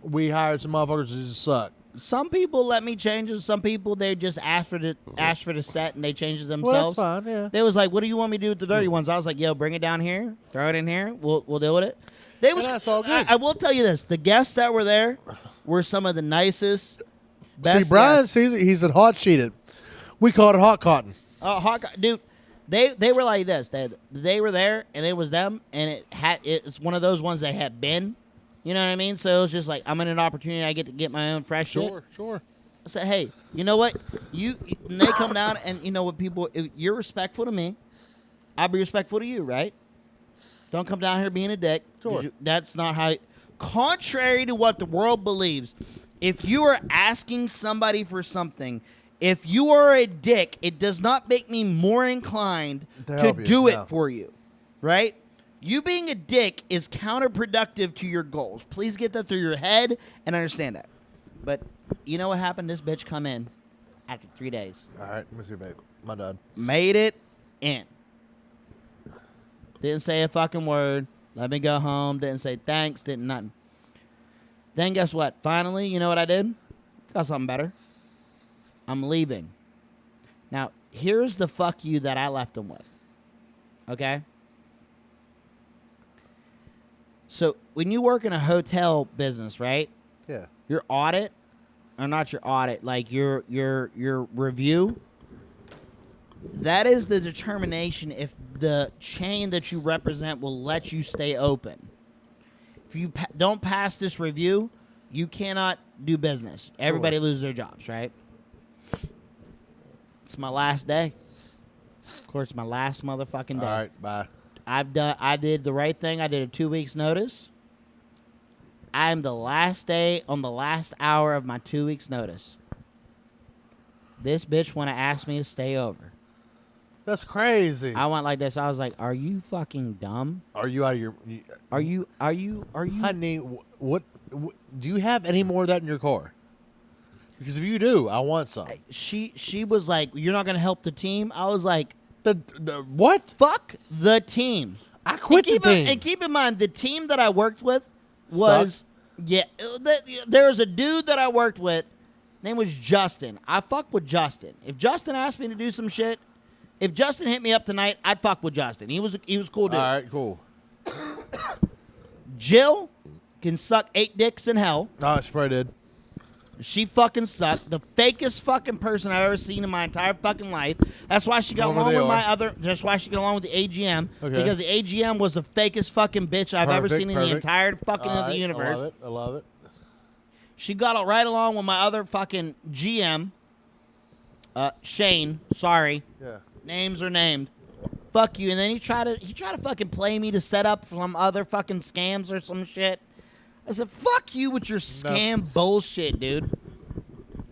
we hired some motherfuckers to just suck. Some people let me change it. Some people they just ask for the set and they change it Well, themselves. that's fine, yeah. They was like, "What do you want me to do with the dirty ones?" I was like, "Yo, bring it down here, throw it in here. We'll deal with it." They was. that's all good. I will tell you this: the guests that were there were some of the nicest, best. See, Brian guests. sees it. He's at hot sheeted. We call it hot cotton. Dude, they were like this. They were there, and it was them, and it's one of those ones that had been. You know what I mean? So it was just like I'm in an opportunity. I get to get my own fresh shit. Sure. I said, hey, you know what? When they come down and you know what, people, if you're respectful to me, I'll be respectful to you, right? Don't come down here being a dick. Sure. That's not how. Contrary to what the world believes, if you are asking somebody for something, if you are a dick, it does not make me more inclined To to help you, do no. it for you, right? You being a dick is counterproductive to your goals. Please get that through your head and understand that. But you know what happened? This bitch come in after 3 days. All right, let me see, babe. My dad. Made it in. Didn't say a fucking word. Let me go home. Didn't say thanks. Didn't nothing. Then guess what? Finally, you know what I did? Got something better. I'm leaving. Now, here's the fuck you that I left them with. Okay? So, when you work in a hotel business, right? Yeah. Your audit, or not your audit, like your review, that is the determination if the chain that you represent will let you stay open. If you don't pass this review, you cannot do business. Everybody loses their jobs, right? It's my last day. Of course, it's my last motherfucking day. All right, bye. I did the right thing. I did a 2 weeks notice. I'm the last day on the last hour of my 2 weeks notice. This bitch want to ask me to stay over. That's crazy. I went like this. I was like, "Are you fucking dumb? Are you out of your... Are you Honey, what do you have any more of that in your car? Because if you do, I want some. She was like, "You're not going to help the team?" I was like, The what? "Fuck the team." I quit the team. And keep in mind, the team that I worked with was... Yeah, there was a dude that I worked with. Name was Justin. I fuck with Justin. If Justin asked me to do some shit, if Justin hit me up tonight, I'd fuck with Justin. He was a cool dude. All right, cool. Jill can suck 8 dicks in hell. Oh, she probably did. She fucking sucked. The fakest fucking person I've ever seen in my entire fucking life. That's why she got Wonder along they with my are. other. That's why she got along with the AGM. Okay. Because the AGM was the fakest fucking bitch I've ever Perfect, seen in the perfect. entire fucking of the Alright, universe. I love it. She got right along with my other fucking GM. Shane. Sorry. Yeah. Names are named. Fuck you. And then he tried to fucking play me to set up some other fucking scams or some shit. I said, fuck you with your scam bullshit, dude.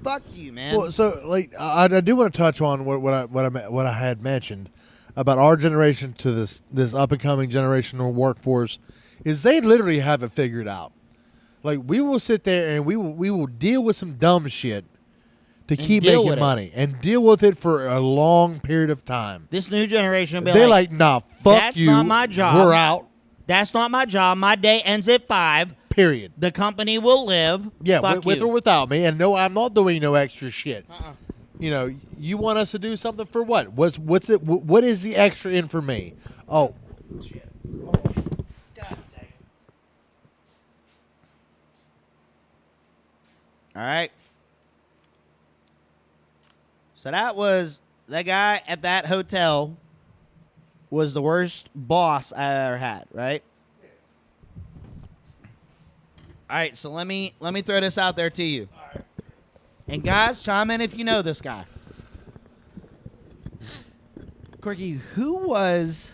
Fuck you, man. Well, so like I do want to touch on what I had mentioned about our generation to this up and coming generational workforce is they literally have it figured out. Like we will sit there and we will deal with some dumb shit to keep deal making with it. money and deal with it for a long period of time. This new generation will be They're like, like, nah, fuck that's you. not my job. We're out. that's not my job. My day ends at 5. Period. The company will live. Yeah, Fuck with you. or without me. And no, I'm not doing no extra shit. You know, you want us to do something for what? What's it? What is the extra in for me? Oh, All right. So that guy at that hotel was the worst boss I ever had, right? All right, so let me throw this out there to you. And guys, chime in if you know this guy. Corky, who was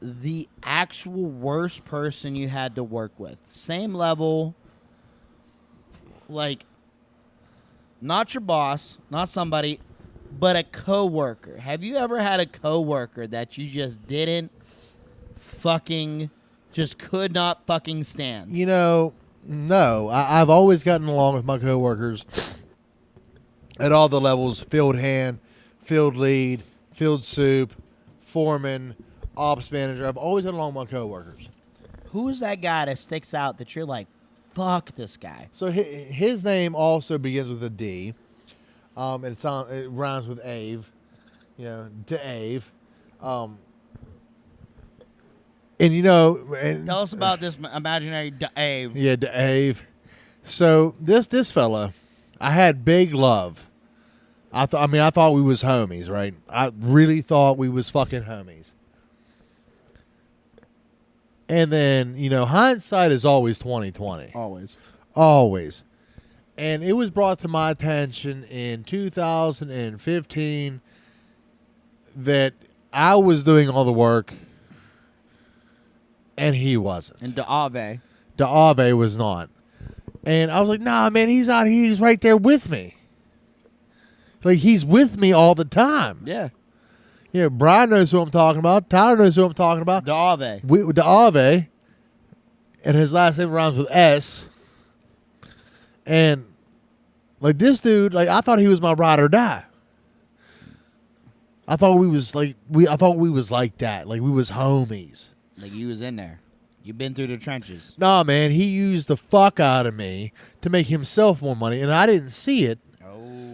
the actual worst person you had to work with? Same level, like, not your boss, not somebody, but a coworker. Have you ever had a coworker that you just didn't fucking, just could not fucking stand? you know, no. I've always gotten along with my coworkers at all the levels: field hand, field lead, field soup, foreman, ops manager. I've always gotten along with my coworkers. Who is that guy that sticks out that you're like, fuck this guy? So his name also begins with a D, and it rhymes with Ave, you know, Dave, and you know, and Tell us about this imaginary Dave. yeah, Dave. So this fella, I had big love. I thought we was homies, right? I really thought we was fucking homies. And then, you know, hindsight is always 20/20. Always. Always. And it was brought to my attention in 2015 that I was doing all the work and he wasn't. And D'Ave. D'Ave was not. And I was like, nah, man, he's out here. He's right there with me. Like, he's with me all the time. Yeah. You know, Brian knows who I'm talking about. Tyler knows who I'm talking about. D'Ave. D'Ave, and his last name rhymes with S. And like this dude, like I thought he was my ride or die. I thought we was like that. Like we was homies. Like you was in there. You been through the trenches. Nah, man, he used the fuck out of me to make himself more money, and I didn't see it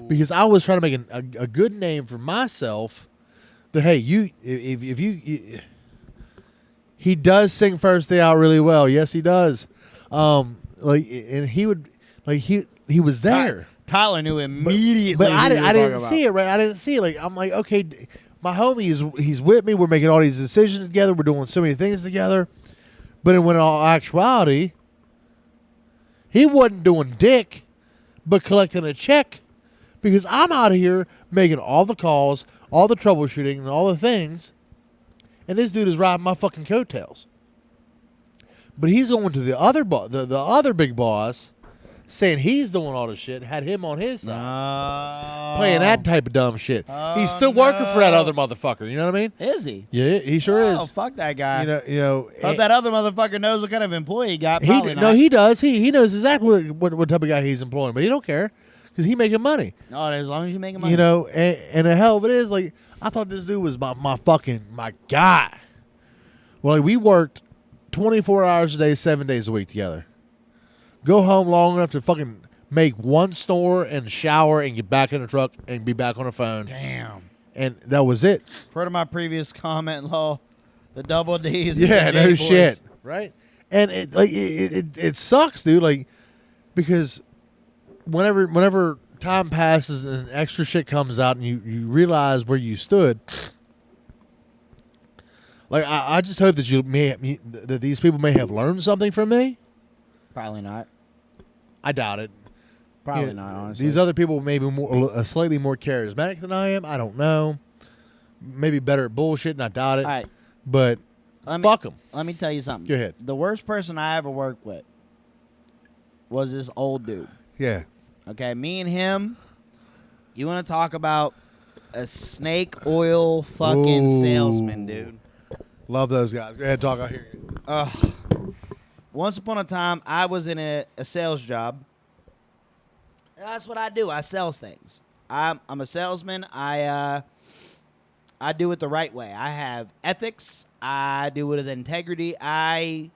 because I was trying to make a good name for myself. That hey, if you he does sing First Day Out really well. Yes, he does. Like, and he would like he was there. Tyler knew immediately. But I who you were didn't talking see it, right? I didn't see it. Like I'm like, okay, my homie he's with me. We're making all these decisions together. We're doing so many things together. But in all actuality, he wasn't doing dick, but collecting a check. Because I'm out here making all the calls, all the troubleshooting, and all the things, and this dude is riding my fucking coattails. But he's going to the other the other big boss, saying he's doing all the shit, had him on his side, playing that type of dumb shit. He's still working for that other motherfucker. You know what I mean? Is he? Yeah, he sure Oh, is. fuck that guy. You know. Hope that other motherfucker knows what kind of employee he got. Probably not. He does. He knows exactly what type of guy he's employing, but he don't care because he making money. No, as long as you make money. You know, and the hell of it is, like, I thought this dude was my guy. Well, like, we worked 24 hours a day, 7 days a week together. Go home long enough to fucking make one snore and shower and get back in the truck and be back on the phone. Damn. And that was it. Part of my previous comment, Law, The double D's. and Yeah, the J no boys. shit. Right? And it sucks, dude. Like, because whenever time passes and extra shit comes out and you realize where you stood, like I just hope that that these people may have learned something from me. Probably not. I doubt it. Probably You know, not, honestly. These other people may be slightly more charismatic than I am. I don't know. Maybe better at bullshit, and I doubt it. All right. But fuck them. Let me tell you something. Go ahead. The worst person I ever worked with was this old dude. Yeah. Okay, me and him, you want to talk about a snake oil fucking Ooh. salesman, dude. Love those guys. Go ahead, talk. I'll hear you. Once upon a time, I was in a sales job. That's what I do. I sell things. I'm a salesman. I do it the right way. I have ethics. I do it with integrity. I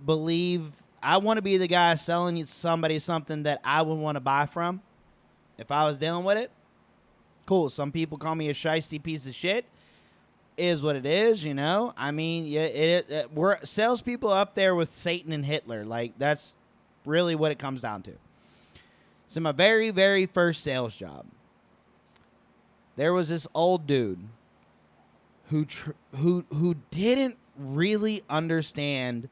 believe I want to be the guy selling somebody something that I would want to buy from. If I was dealing with it, cool. Some people call me a shiesty piece of shit. Is what it is, you know. I mean, we're salespeople up there with Satan and Hitler. Like, that's really what it comes down to. So my very, very first sales job, there was this old dude who didn't really understand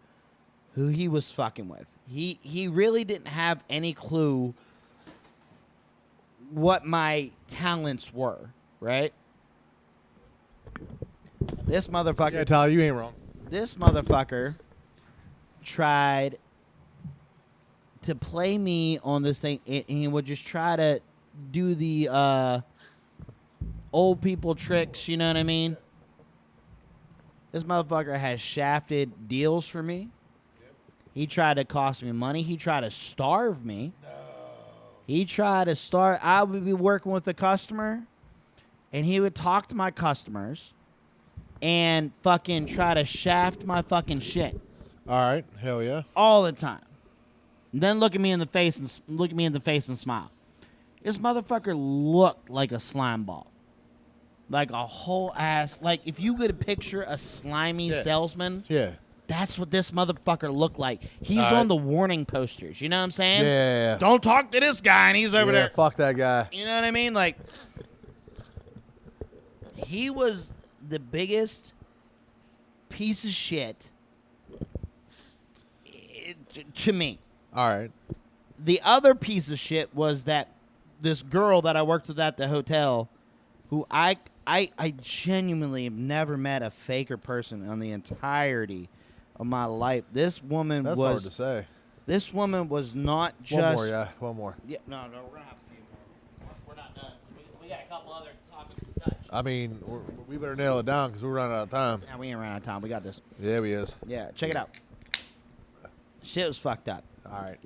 who he was fucking with. He really didn't have any clue what my talents were, right? This motherfucker. Yeah, Tyler, you ain't wrong. This motherfucker tried to play me on this thing, and he would just try to do the old people tricks, you know what I mean? This motherfucker has shafted deals for me. He tried to cost me money. He tried to starve me. He tried to starve. I would be working with a customer, and he would talk to my customers and fucking try to shaft my fucking shit All right. Hell yeah. all the time. And then look at me in the face and smile. This motherfucker looked like a slime ball. Like a whole ass. Like, if you could picture a slimy salesman, Yeah. that's what this motherfucker looked like. He's All right. on the warning posters. You know what I'm saying? Yeah. Don't talk to this guy, and he's over Yeah, there. fuck that guy. You know what I mean? Like, he was the biggest piece of shit to me. All right. The other piece of shit was that this girl that I worked with at the hotel, who I genuinely have never met a faker person on the entirety of my life. This woman That's hard to say. This woman was not just. One more, yeah. One more. Yeah, no, we're gonna have a few more. We're not done. We got a couple other topics to touch. I mean, we better nail it down because we're running out of time. Nah, we ain't running out of time. We got this. Yeah, we is. Yeah, check it out. Shit was fucked up. All right.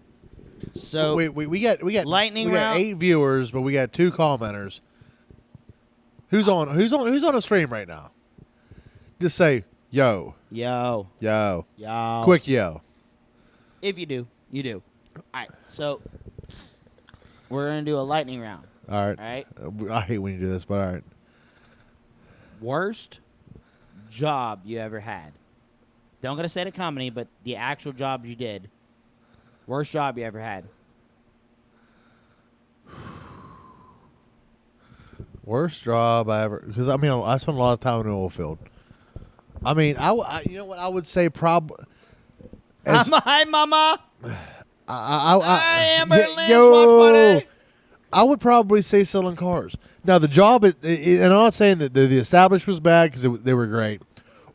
So we got lightning we got round? 8 viewers, but we got 2 commenters. Who's on the stream right now? Just say yo, yo, yo, quick yo. if you do, you do. All right, so we're gonna do a lightning round. All right. All right. I hate when you do this, but all right. Worst job you ever had? Don't gotta say the company, but the actual job you did. Worst job you ever had? Worst job I ever, because I mean I spent a lot of time in the oil field. I mean I you know what I would say probably. Hi, mama. I Amber Lynch, yo, watch money. I would probably say selling cars. Now the job, and I'm not saying that the establishment was bad because they were great,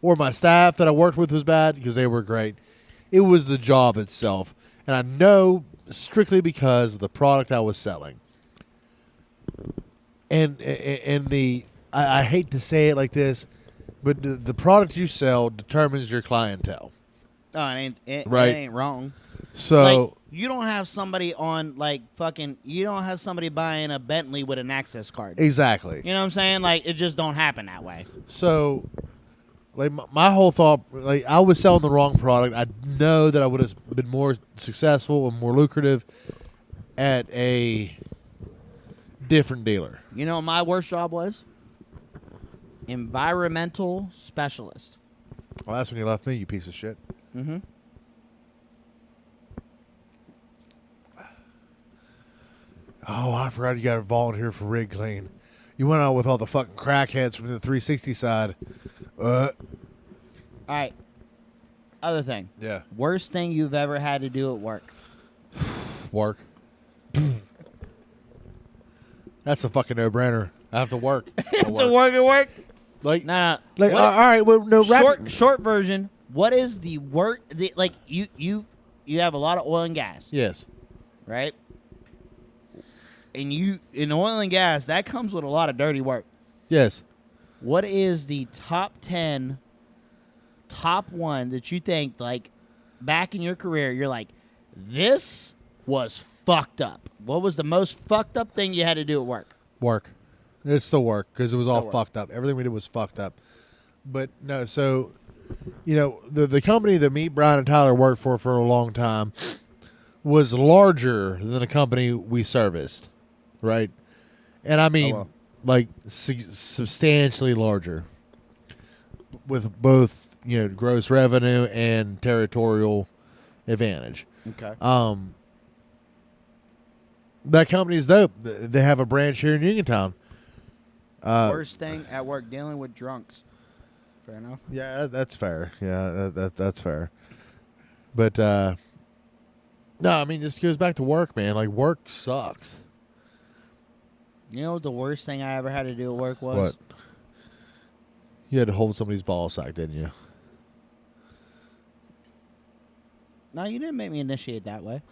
or my staff that I worked with was bad because they were great. It was the job itself, and I know strictly because of the product I was selling. And I hate to say it like this, but the product you sell determines your clientele. Oh, it Right. ain't wrong. So Like, you don't have somebody on, like, fucking, you don't have somebody buying a Bentley with an access card. exactly. You know what I'm saying? Like, it just don't happen that way. So, like my whole thought, like I was selling the wrong product. I know that I would have been more successful and more lucrative at a different dealer. You know what my worst job was? environmental specialist. Well, that's when you left me, you piece of shit. Mm-hmm. Oh, I forgot you got to volunteer for rig clean. You went out with all the fucking crackheads from the 360 side. All right. Other thing. Yeah. Worst thing you've ever had to do at work. Work. That's a fucking no-brainer. I have to work. To work at work? Like, No. like What- all right, well, no, short version. What is the work? Like you have a lot of oil and gas, Yes. right? And you in oil and gas that comes with a lot of dirty work. Yes. What is the top 10, top one that you think like back in your career? You're like, this was fucked up. What was the most fucked up thing you had to do at work? Work. It's still work because it was all Still work. fucked up. Everything we did was fucked up. But no, so the company that me, Brian, and Tyler worked for a long time was larger than the company we serviced, right? And I mean, well. like substantially larger, with both gross revenue and territorial advantage. Okay. That company's dope. They have a branch here in Uniontown. Worst thing at work, dealing with drunks. Fair enough. Yeah, that's fair. Yeah, that's fair. But no, I mean, just goes back to work, man. Like, work sucks. You know what the worst thing I ever had to do at work was? What? You had to hold somebody's ball sack, didn't you? No, you didn't make me initiate that way.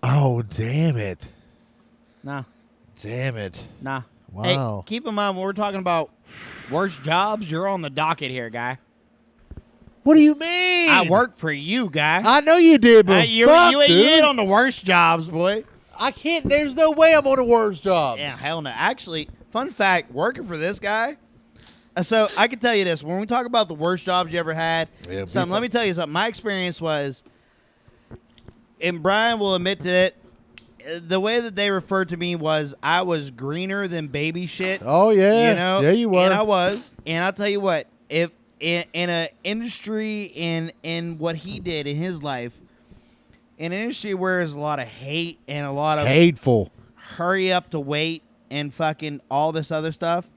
Oh, damn it. Nah. Damn it. Nah. Wow. Hey, keep in mind when we're talking about worst jobs, you're on the docket here, guy. What do you mean? I work for you, guy. I know you did, but you fuck, ain't dude. on the worst jobs, boy. I can't. There's no way I'm on the worst job. Yeah, hell no. Actually, fun fact, working for this guy. So I can tell you this: when we talk about the worst jobs you ever had, Yeah, let me tell you something. My experience was, and Brian will admit to it. The way that they referred to me was I was greener than baby shit. Oh yeah. You know, Yeah, you were. and I was. And I'll tell you what: if in an industry in what he did in his life, in an industry where there's a lot of hate and a lot of Hateful. hurry up to wait and fucking all this other stuff.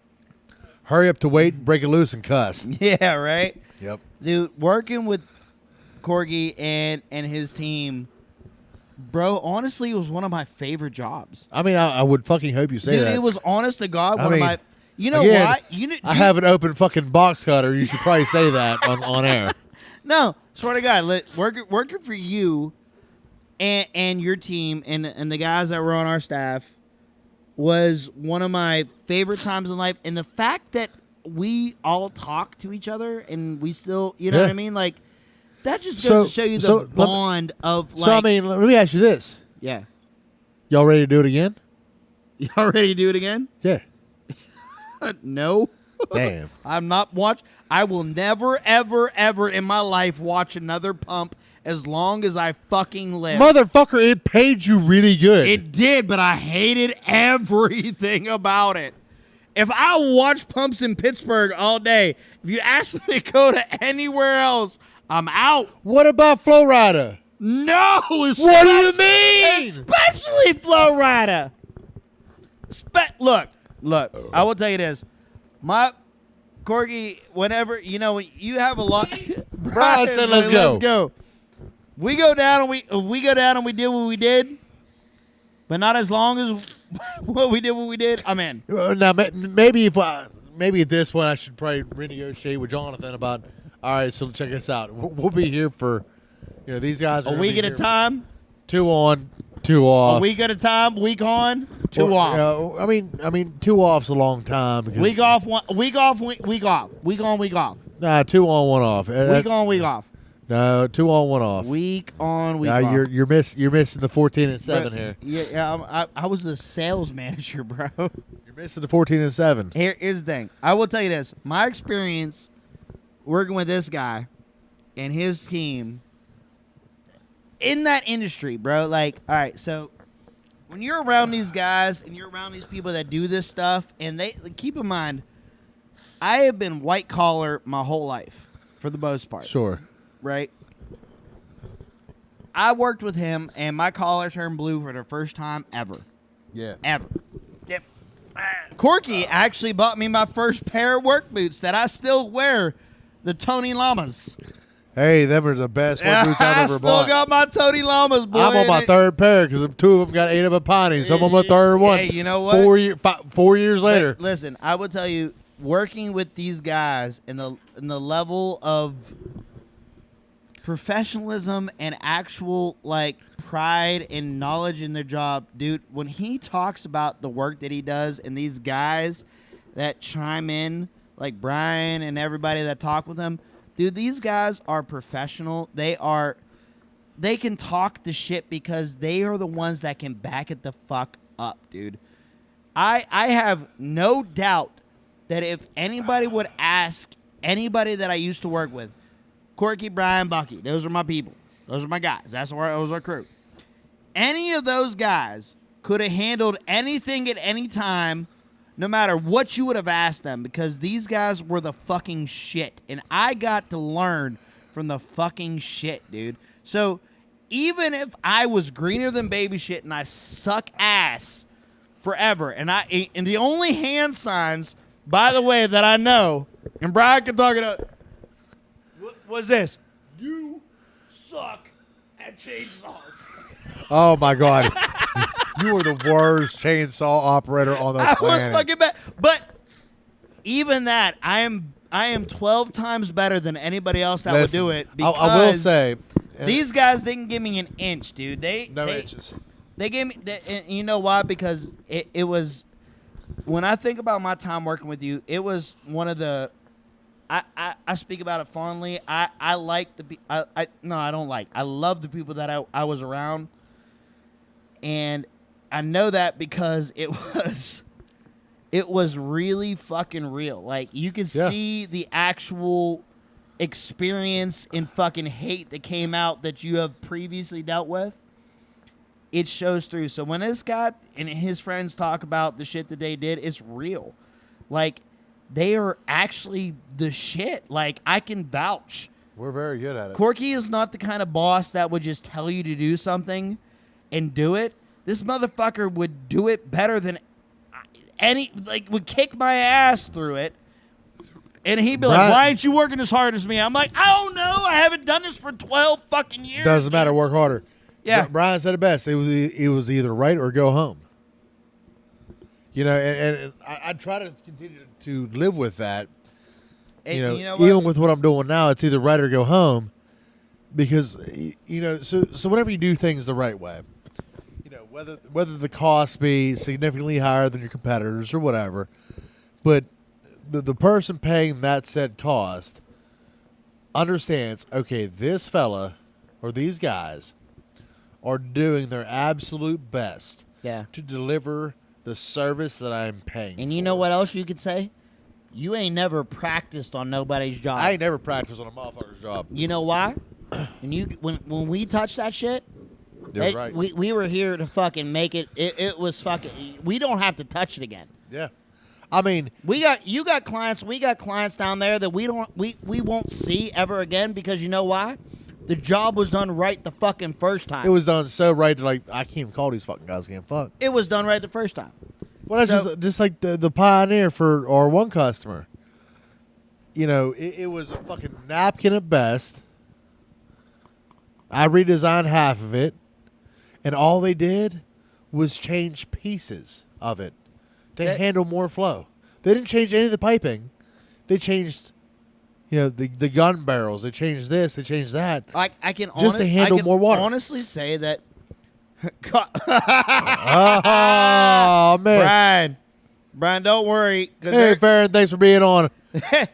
Hurry up to wait, break it loose, and cuss. Yeah, right. Yep. Dude, working with Corgi and his team, bro, honestly, it was one of my favorite jobs. I mean, I would fucking hope you say Dude, that. it was honest to God I one mean, of my. You know again, what? I have an open fucking box cutter. You should probably say that on air. No, swear to God, working for you and your team and the guys that were on our staff was one of my favorite times in life. And the fact that we all talk to each other and we still, you know Yeah. what I mean? Like, that just goes to show you the bond of, like... So, I mean, let me ask you this. Yeah. Y'all ready to do it again? Y'all ready to do it again? Yeah. No. Damn. I'm not I will never, ever, ever in my life watch another pump as long as I fucking live. Motherfucker, it paid you really good. It did, but I hated everything about it. If I watch pumps in Pittsburgh all day, if you ask me to go to anywhere else, I'm out. What about Flowrider? No! What do you mean? Especially Flow Rider. Look, I will tell you this. My Corgi, whenever, you have a lot. Brian said, let's go. Let's go. We go down and we did what we did, but not as long as what we did, I'm in. Now, maybe at this point I should probably renegotiate with Jonathan about, all right, so check this out. We'll be here for, these guys are A week at a time, 2 on, 2 off. a week at a time, week on, 2 off. I mean, 2 off's a long time. Because, Week off, week off, week off. Week on, week off. Nah, 2 on, 1 off. Week on, week off. No, 2 on, 1 off. Week on, week Nah, off. you're missing the 14 and 7 Bro, here. Yeah, I was the sales manager, bro. You're missing the 14 and 7. Here's the thing. I will tell you this. My experience working with this guy and his team in that industry, bro. Like, all right, so when you're around these guys and you're around these people that do this stuff, and they keep in mind, I have been white collar my whole life, for the most part. Sure. Right? I worked with him, and my collar turned blue for the first time ever. Yeah. Ever. Yep. Corky actually bought me my first pair of work boots that I still wear, the Tony Lamas. Hey, them are the best work boots I've ever I bought. still got my Tony Lamas, boy. I'm on my third pair because 2 of them got 8 of a piney. So I'm on my third one. Hey, you know what? 4 years later. Listen, I will tell you, working with these guys and the level of professionalism and actual like pride and knowledge in their job, dude, when he talks about the work that he does and these guys that chime in, like Brian and everybody that talk with him, dude, these guys are professional. They can talk the shit because they are the ones that can back it the fuck up, dude. I have no doubt that if anybody would ask anybody that I used to work with, Corky, Brian, Bucky, those are my people. Those are my guys. That was our crew. Any of those guys could have handled anything at any time, no matter what you would have asked them, because these guys were the fucking shit. And I got to learn from the fucking shit, dude. So even if I was greener than baby shit and I suck ass forever, and the only hand signs, by the way, that I know, and Brian can talk it up, was this: you suck at chainsaws. Oh my God. You were the worst chainsaw operator on the planet. I was fucking bad. But even that, I am 12 times better than anybody else that would do it. Because I will say, these guys didn't give me an inch, dude. no inches. They gave me, and you know why? Because it was, when I think about my time working with you, it was one of the, I speak about it fondly. I like I love the people that I was around. And I know that because it was really fucking real. Like, you could see the actual experience and fucking hate that came out that you have previously dealt with. It shows through. So when this guy and his friends talk about the shit that they did, it's real. Like, they are actually the shit. Like, I can vouch. We're very good at it. Corky is not the kind of boss that would just tell you to do something and do it. This motherfucker would do it better than would kick my ass through it. And he'd be like, why ain't you working as hard as me? I'm like, I don't know. I haven't done this for 12 fucking years. Doesn't matter. Work harder. Yeah. Brian said it best. It was either right or go home. You know, and I try to continue to live with that. And you know what? Even with what I'm doing now, it's either right or go home. Because, so whenever you do things the right way, whether the cost be significantly higher than your competitors or whatever, but the person paying that said cost understands, okay, this fella or these guys are doing their absolute best to deliver the service that I'm paying And you for. know what else you could say? You ain't never practiced on nobody's job. I ain't never practiced on a motherfucker's job. You know why? When we touched that shit, You're right. we were here to fucking make it. It was fucking. We don't have to touch it again. Yeah. I mean, You got clients. We got clients down there that we won't see ever again because you know why? The job was done right the fucking first time. it was done so right that, like, I can't even call these fucking guys again. Fuck. It was done right the first time. Well, that's just like the Pioneer for our one customer. It was a fucking napkin at best. I redesigned half of it, and all they did was change pieces of it to handle more flow. They didn't change any of the piping. They changed, the gun barrels. They changed this. They changed that. I can Just to handle more water. Honestly say that. Oh man, Brian, don't worry. Hey, Farron, thanks for being on.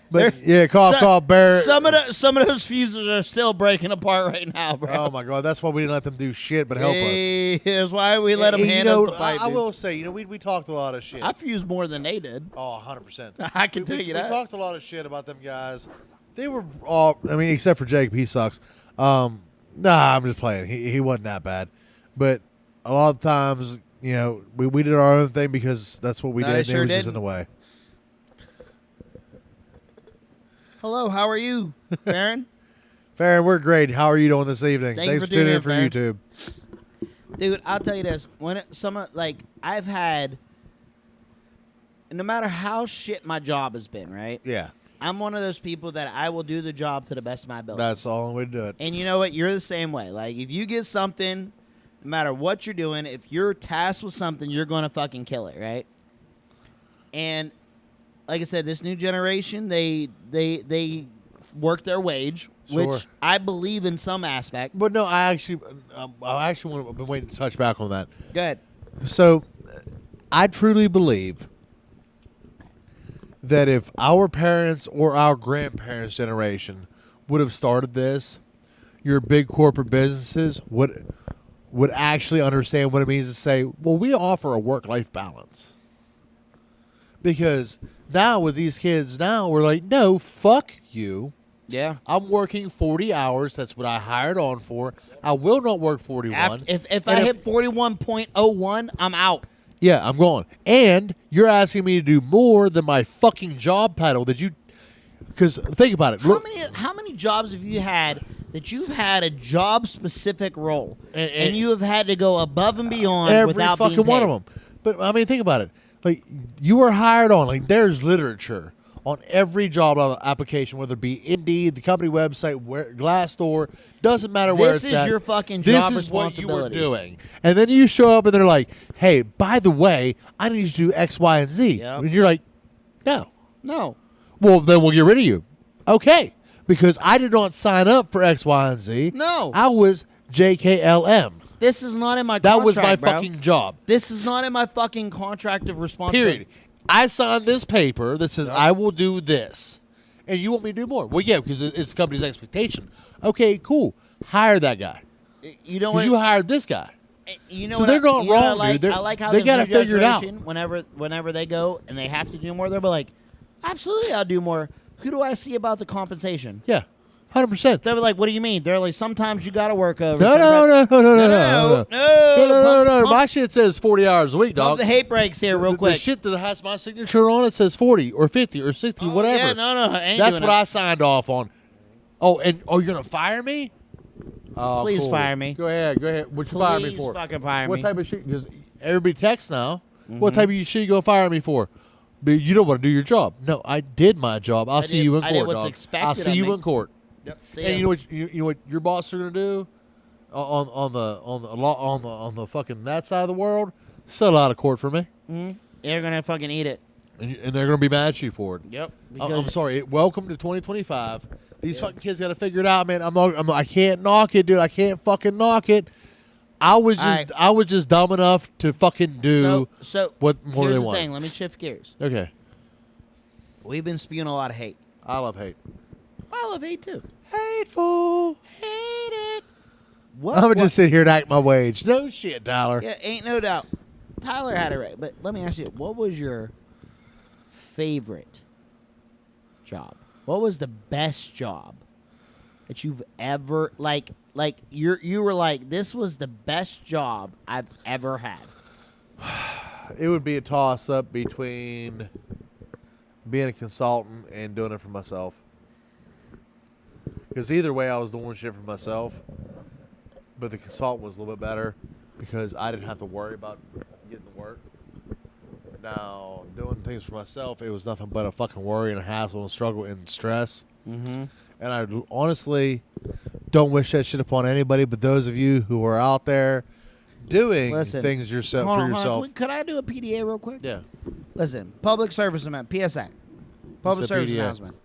But cough, Barrett. Some of those fuses are still breaking apart right now, bro. Oh my God, that's why we didn't let them do shit but help us. That's why we let them hand us the pipe. I will say, we talked a lot of shit. I fused more than they did. Oh, 100%. I can tell you that. We talked a lot of shit about them guys. They were all, except for Jacob, he sucks. Nah, I'm just playing. He wasn't that bad. But a lot of times, we did our own thing because that's what we did. Sure and it was did. just in the way. Hello, how are you, Farron? Farron, we're great. How are you doing this evening? Thank you Thanks for for tuning in tuning for in, YouTube. Dude, I'll tell you this. I've had, no matter how shit my job has been, right? Yeah, I'm one of those people that I will do the job to the best of my ability. that's the only way to do it. And you know what? You're the same way. Like, if you get something, no matter what you're doing, if you're tasked with something, you're going to fucking kill it, right? And like I said, this new generation, they work their wage, Sure. which I believe in some aspect. But no, I've been waiting to touch back on that. Go ahead. So, I truly believe that if our parents or our grandparents' generation would have started this, your big corporate businesses would actually understand what it means to say, well, we offer a work-life balance. Because now with these kids now, we're like, no, fuck you. Yeah. I'm working 40 hours. That's what I hired on for. I will not work 41. If I hit 41.01, I'm out. Yeah, I'm going. And you're asking me to do more than my fucking job title that you... Because think about it. How many jobs have you had that you've had a job-specific role, And you have had to go above and beyond every without fucking being paid? one of them. But, I mean, think about it. Like, you were hired on. Like, there's literature on every job application, whether it be Indeed, the company website, Glassdoor, doesn't matter where This it's is at. your fucking This job is what you were responsibilities. doing. And then you show up and they're like, hey, by the way, I need you to do X, Y, and Z. Yep. And you're like, no. No. Well, then we'll get rid of you. Okay. Because I did not sign up for X, Y, and Z. No. I was JKLM. This is not in my That contract, was my bro. fucking job. This is not in my fucking contract of responsibility. Period. I signed this paper that says I will do this. And you want me to do more? Well, yeah, because it's the company's expectation. Okay, cool. Hire that guy. You know Because what? you hired this guy. You know So what they're not you know what I wrong, like? dude. They're- I like how they this gotta new figure it out. generation, Whenever they go and they have to do more, they'll be like, absolutely, I'll do more. Who do I see about the compensation? Yeah, 100%. They'll be like, what do you mean? They're like, sometimes you got to work over. No. My shit says 40 hours a week, Pump dog. the hate brakes here real The quick. shit that has my signature on it says 40 or 50 or 60, whatever. Yeah, no, I ain't That's doing what it. I signed off on. Oh, and you're going to fire me? Oh, Please cool. fire me. Go ahead. What you fire me Please for? fucking fire What me. type of shit? Because everybody texts now. What type of shit you going to fire me for? But you don't want to do your job. No, I did my job. I'll see you in I did court, what's dog. expected I'll see of you me. in court. Yep. And you know what your boss are gonna do on the fucking that side of the world? Settle out of court for me, They're going to fucking eat it. and they're gonna be mad at you for it. Yep. I'm sorry. Welcome to 2025. These fucking kids got to figure it out, man. I can't knock it, dude. I can't fucking knock it. I was just dumb enough to fucking do So what more here's they the want. thing. Let me shift gears. Okay, We've been spewing a lot of hate. I love hate. I love hate too. Hateful. Hate it. What? I'm gonna just sit here and act my wage. No shit, Tyler. Yeah, ain't no doubt. Tyler had it right, but let me ask you, what was your favorite job? What was the best job that you've ever like you were like, this was the best job I've ever had? It would be a toss up between being a consultant and doing it for myself. Because either way, I was doing shit for myself, but the consultant was a little bit better because I didn't have to worry about getting the work. Now, doing things for myself, it was nothing but a fucking worry and a hassle and struggle and stress. Mm-hmm. And I honestly don't wish that shit upon anybody, but those of you who are out there doing Listen, things yourself Hold for on, yourself. Could I do a PDA real quick? Yeah. Listen, public service announcement, PSA. Public What's a service PDA? announcement.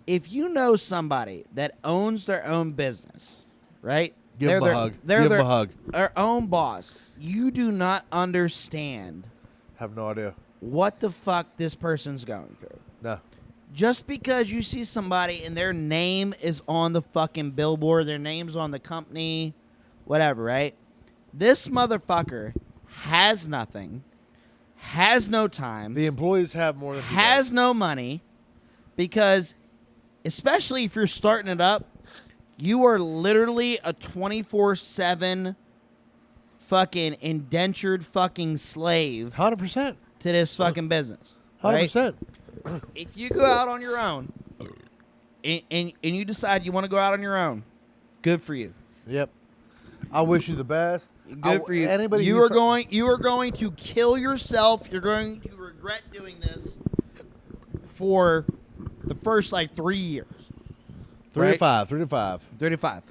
If you know somebody that owns their own business, right? Give They're them a their- hug. they're Give them their- a hug. Their own boss. You do not understand Have no idea. what the fuck this person's going through. No. Just because you see somebody and their name is on the fucking billboard, their name's on the company, whatever, right? This motherfucker has nothing, has no time, The employees have more than he has does. no money, because especially if you're starting it up, you are literally a 24/7 fucking indentured fucking slave 100%. to this fucking business. right? 100%. if you go out on your own, and you decide you want to go out on your own, good for you. Yep. I wish you the best. Good for you. Anybody You are going to kill yourself. You're going to regret doing this for the first like 3 years. 3 right? to 5. 3 to 5. 35.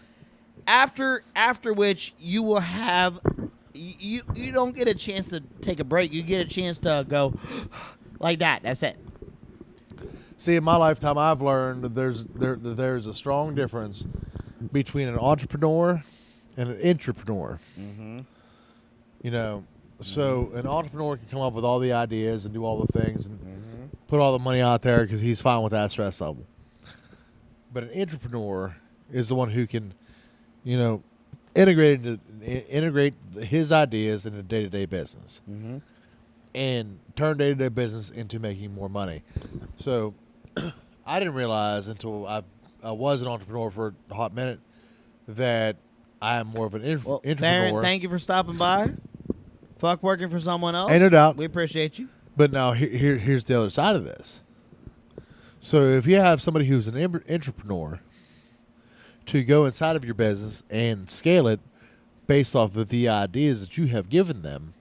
After which you will have you don't get a chance to take a break. You get a chance to go like that. That's it. See, in my lifetime, I've learned that there's a strong difference between an entrepreneur and an intrapreneur. Mm-hmm. You know, so an entrepreneur can come up with all the ideas and do all the things and put all the money out there because he's fine with that stress level. But an intrapreneur is the one who can, you know, integrate his ideas into day-to-day business and turn day-to-day business into making more money. So I didn't realize until I was an entrepreneur for a hot minute that I am more of an intrapreneur. Farron, thank you for stopping by. Fuck working for someone else. Ain't no doubt. We appreciate you. But now here's the other side of this. So if you have somebody who's an entrepreneur to go inside of your business and scale it based off of the ideas that you have given them,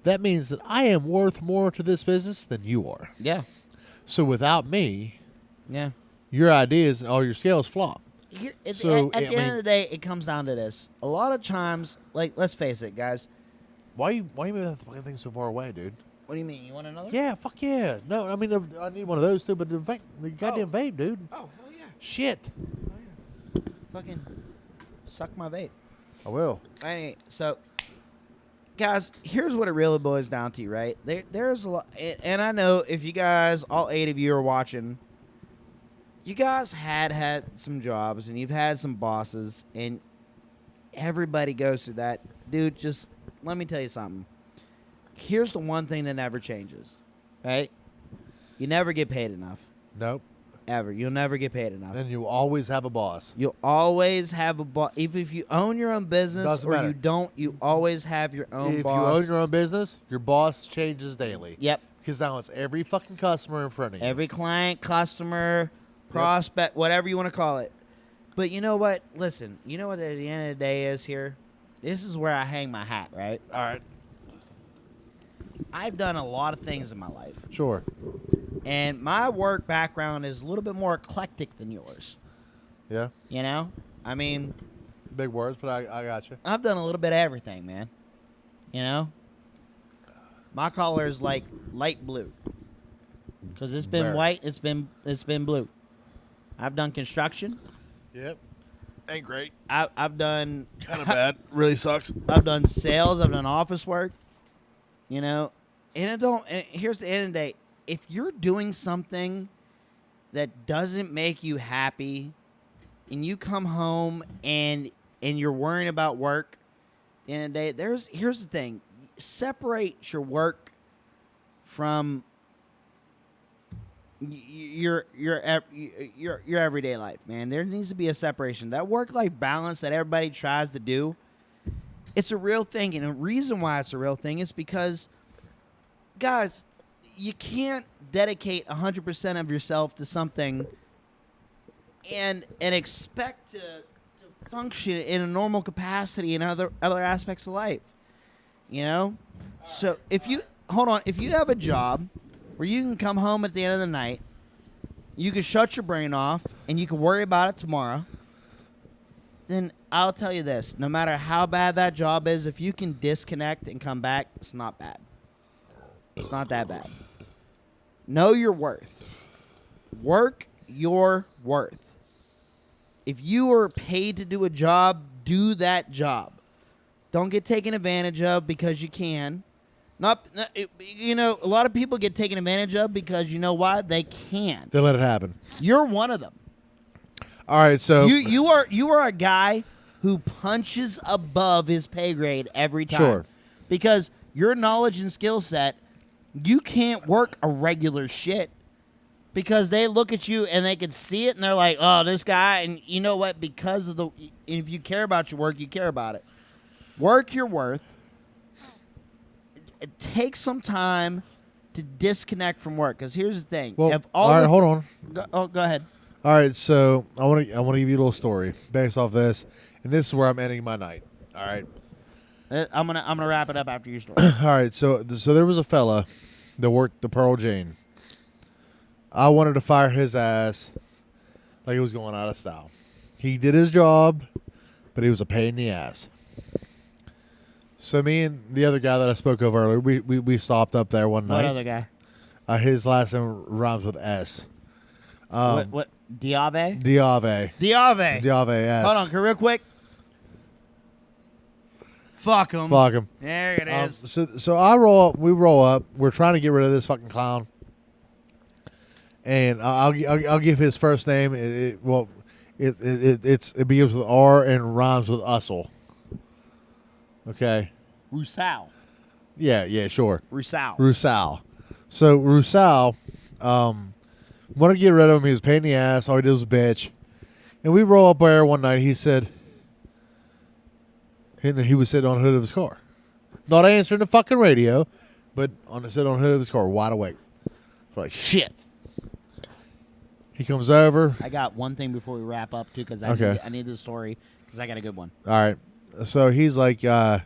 that means that I am worth more to this business than you are. Yeah. So without me, Yeah. your ideas and all your scales flop. At So, the end of the day, it comes down to this. A lot of times, like, let's face it, guys. Why you moving that fucking thing so far away, dude? What do you mean? You want another? Yeah, fuck yeah. No, I mean, I need one of those too, but the goddamn vape, dude. Oh, hell yeah. Shit. Oh, yeah. Fucking suck my vape. I will. Anyway, so, guys, here's what it really boils down to, right? There's a lot, and I know if you guys, all 8 of you are watching, you guys had some jobs and you've had some bosses, and everybody goes through that. Dude, just let me tell you something. Here's the one thing that never changes, right? You never get paid enough. Nope. Ever. You'll never get paid enough. And you always have a boss. You'll always have a boss. Even if you own your own business Doesn't or matter. you don't, you always have your own If boss. you own your own business, your boss changes daily. Yep. Because now it's every fucking customer in front of you. Every client, customer, prospect, whatever you want to call it. But you know what? Listen, you know what at the end of the day is here? This is where I hang my hat, right? All right. I've done a lot of things in my life. Sure. And my work background is a little bit more eclectic than yours. Yeah. You know? I mean, Big words, but I got you. I've done a little bit of everything, man. You know? My color is like light blue. Because it's been Where? white, it's been blue. I've done construction. Yep. Ain't great. I've done Kind of bad. Really sucks. I've done sales. I've done office work. You know, and it don't. And here's the end of the day: if you're doing something that doesn't make you happy, and you come home and you're worrying about work, at the end of the day, here's the thing: separate your work from your everyday life, man. There needs to be a separation. That work-life balance that everybody tries to do, it's a real thing. And the reason why it's a real thing is because, guys, you can't dedicate 100% of yourself to something and expect to function in a normal capacity in other aspects of life. You know? So if you have a job where you can come home at the end of the night, you can shut your brain off, and you can worry about it tomorrow, then I'll tell you this. No matter how bad that job is, if you can disconnect and come back, it's not bad. It's not that bad. Know your worth. Work your worth. If you are paid to do a job, do that job. Don't get taken advantage of because you can. You know, a lot of people get taken advantage of because you know why? They can. They let it happen. You're one of them. All right, so You are a guy who punches above his pay grade every time. Sure. Because your knowledge and skill set, you can't work a regular shit because they look at you and they can see it and they're like, oh, this guy. And you know what? Because of if you care about your work, you care about it. Work your worth. Take some time to disconnect from work. Because here's the thing. Well, if all right, hold on. Go ahead. All right, so I want to give you a little story based off this, and this is where I'm ending my night. All right. I'm gonna wrap it up after your story. All right, so there was a fella that worked the Pearl Jane. I wanted to fire his ass like it was going out of style. He did his job, but he was a pain in the ass. So me and the other guy that I spoke of earlier, we stopped up there one night. What other guy? His last name rhymes with S. What? Diave? Diave. Diave. Diave, yes. Hold on, real quick. Fuck him. Fuck him. There it is. So we roll up. We're trying to get rid of this fucking clown. And I'll give his first name. It begins with R and rhymes with Ussel. Okay. Rusal. Yeah, sure. Rusal. So Rusal, wanted to get rid of him. He was a pain in the ass. All he did was bitch. And we roll up there one night. He said, and he was sitting on the hood of his car, not answering the fucking radio, but sitting on the hood of his car, wide awake. We're like, shit. He comes over. I got one thing before we wrap up too, because I need the story because I got a good one. All right. So he's like, y'all.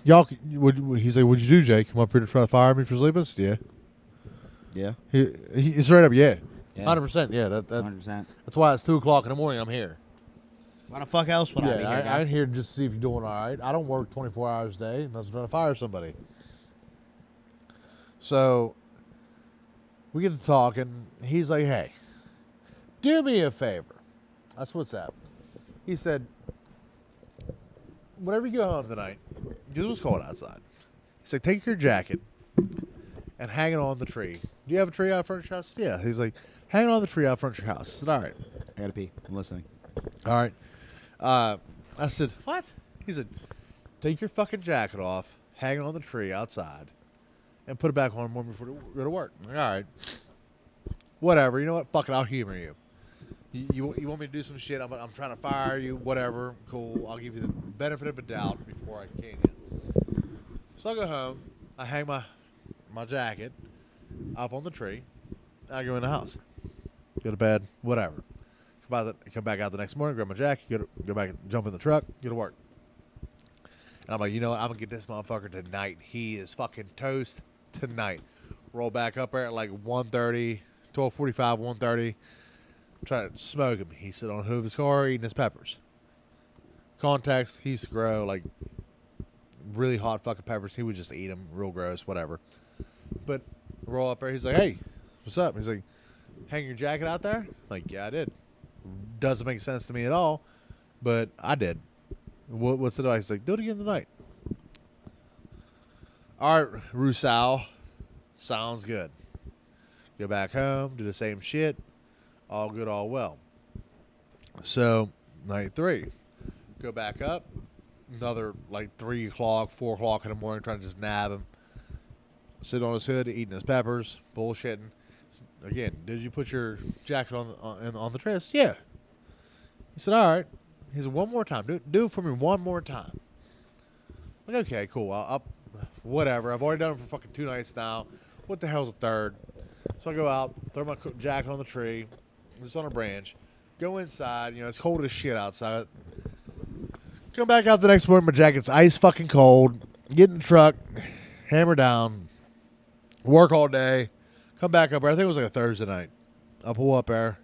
He's like, what'd you do, Jake? Come up here to try to fire me for sleeping? Yeah. Yeah. He straight up, yeah. Yeah. 100%. Yeah. 100%. That's why it's 2:00 in the morning. I'm here. Why the fuck else would I be here? I'm here just to see if you're doing all right. I don't work 24 hours a day unless I'm trying to fire somebody. So we get to talk, and he's like, hey, do me a favor. That's what's up. He said, whenever you go home tonight, because it was cold outside, he said, take your jacket and hang it on the tree. Do you have a tree out front of your house? Yeah. He's like, hang it on the tree out front of your house. I said, all right. I gotta pee. I'm listening. All right. I said, what? He said, take your fucking jacket off, hang it on the tree outside, and put it back on in the morning before you go to work. I'm like, all right. Whatever. You know what? Fuck it. I'll humor you. You want me to do some shit? I'm trying to fire you. Whatever. Cool. I'll give you the benefit of a doubt before I can you. So I go home. I hang my jacket up on the tree. I go in the house. Go to bed. Whatever. Come back out the next morning, grab my jacket, go back, jump in the truck, go to work. And I'm like, you know what? I'm going to get this motherfucker tonight. He is fucking toast tonight. Roll back up there at like 1:30, 12:45, 1:30. Try to smoke him. He's sitting on the hood of his car eating his peppers. Context, he used to grow like really hot fucking peppers. He would just eat them, real gross, whatever. But roll up there. He's like, hey, what's up? He's like, hang your jacket out there? I'm like, yeah, I did. Doesn't make sense to me at all, but I did. What's the device? He's like, do it again tonight. All right, Rusal. Sounds good. Go back home, do the same shit. All good, all well. So, night 3. Go back up. Another like 3 o'clock, 4 o'clock in the morning, trying to just nab him. Sit on his hood, eating his peppers, bullshitting. Again, did you put your jacket on the tree? Yeah. He said, all right. He said, one more time. Do it for me one more time. I'm like, okay, cool. I'll whatever. I've already done it for fucking 2 nights now. What the hell's a third? So I go out, throw my jacket on the tree, just on a branch, go inside. You know, it's cold as shit outside. Come back out the next morning, my jacket's ice fucking cold. Get in the truck, hammer down, work all day. Come back up there. I think it was like a Thursday night. I pull up there,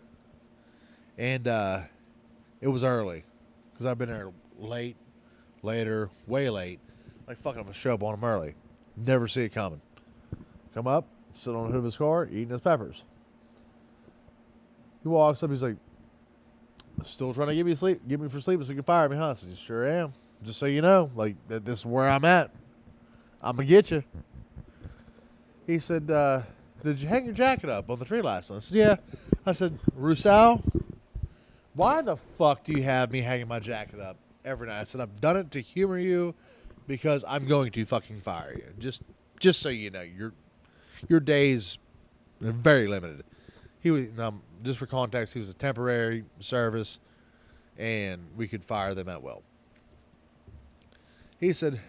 and it was early because I've been there later, way late. Like, fucking, I'm going to show up on him early. Never see it coming. Come up, sit on the hood of his car, eating his peppers. He walks up. He's like, still trying to get me for sleeping so you can fire me, huh? I said, sure am. Just so you know, like, this is where I'm at. I'm going to get you. He said, did you hang your jacket up on the tree last night? I said, yeah. I said, Rusal, why the fuck do you have me hanging my jacket up every night? I said, I've done it to humor you because I'm going to fucking fire you. Just so you know, your days are very limited. He was, just for context, he was a temporary service, and we could fire them at will. He said,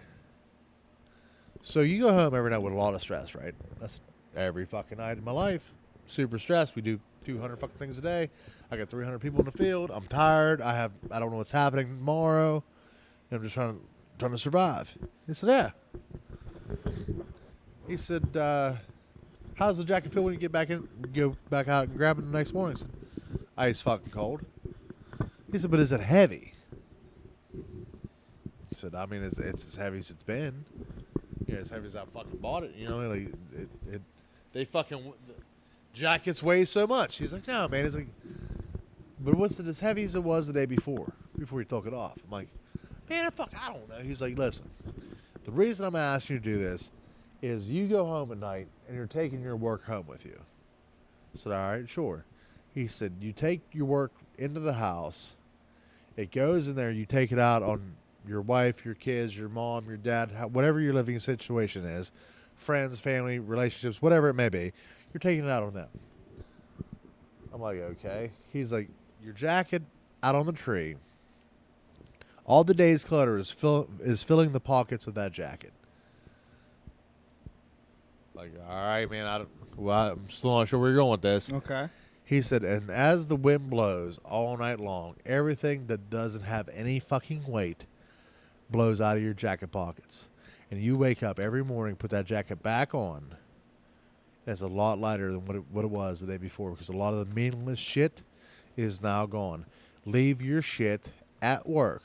So you go home every night with a lot of stress, right? That's every fucking night in my life. Super stressed. We do 200 fucking things a day. I got 300 people in the field. I'm tired. I don't know what's happening tomorrow. And I'm just trying to survive. He said, yeah. He said, how's the jacket feel when you get back in, go back out and grab it the next morning? I said, ice fucking cold. He said, but is it heavy? He said, I mean, it's as heavy as it's been. Yeah, as heavy as I fucking bought it. You know, like they fucking jackets weigh so much. He's like, no, man. He's like, but what's it as heavy as it was the day before you took it off? I'm like, man, I don't know. He's like, listen, the reason I'm asking you to do this is you go home at night and you're taking your work home with you. I said, all right, sure. He said, you take your work into the house. It goes in there. You take it out on your wife, your kids, your mom, your dad, whatever your living situation is, friends, family, relationships, whatever it may be. You're taking it out on them. I'm like, okay. He's like, your jacket out on the tree. All the day's clutter is filling the pockets of that jacket. Like, all right, man. I'm still not sure where you're going with this. Okay. He said, and as the wind blows all night long, everything that doesn't have any fucking weight blows out of your jacket pockets. And you wake up every morning, put that jacket back on. And it's a lot lighter than what it was the day before, because a lot of the meaningless shit is now gone. Leave your shit at work.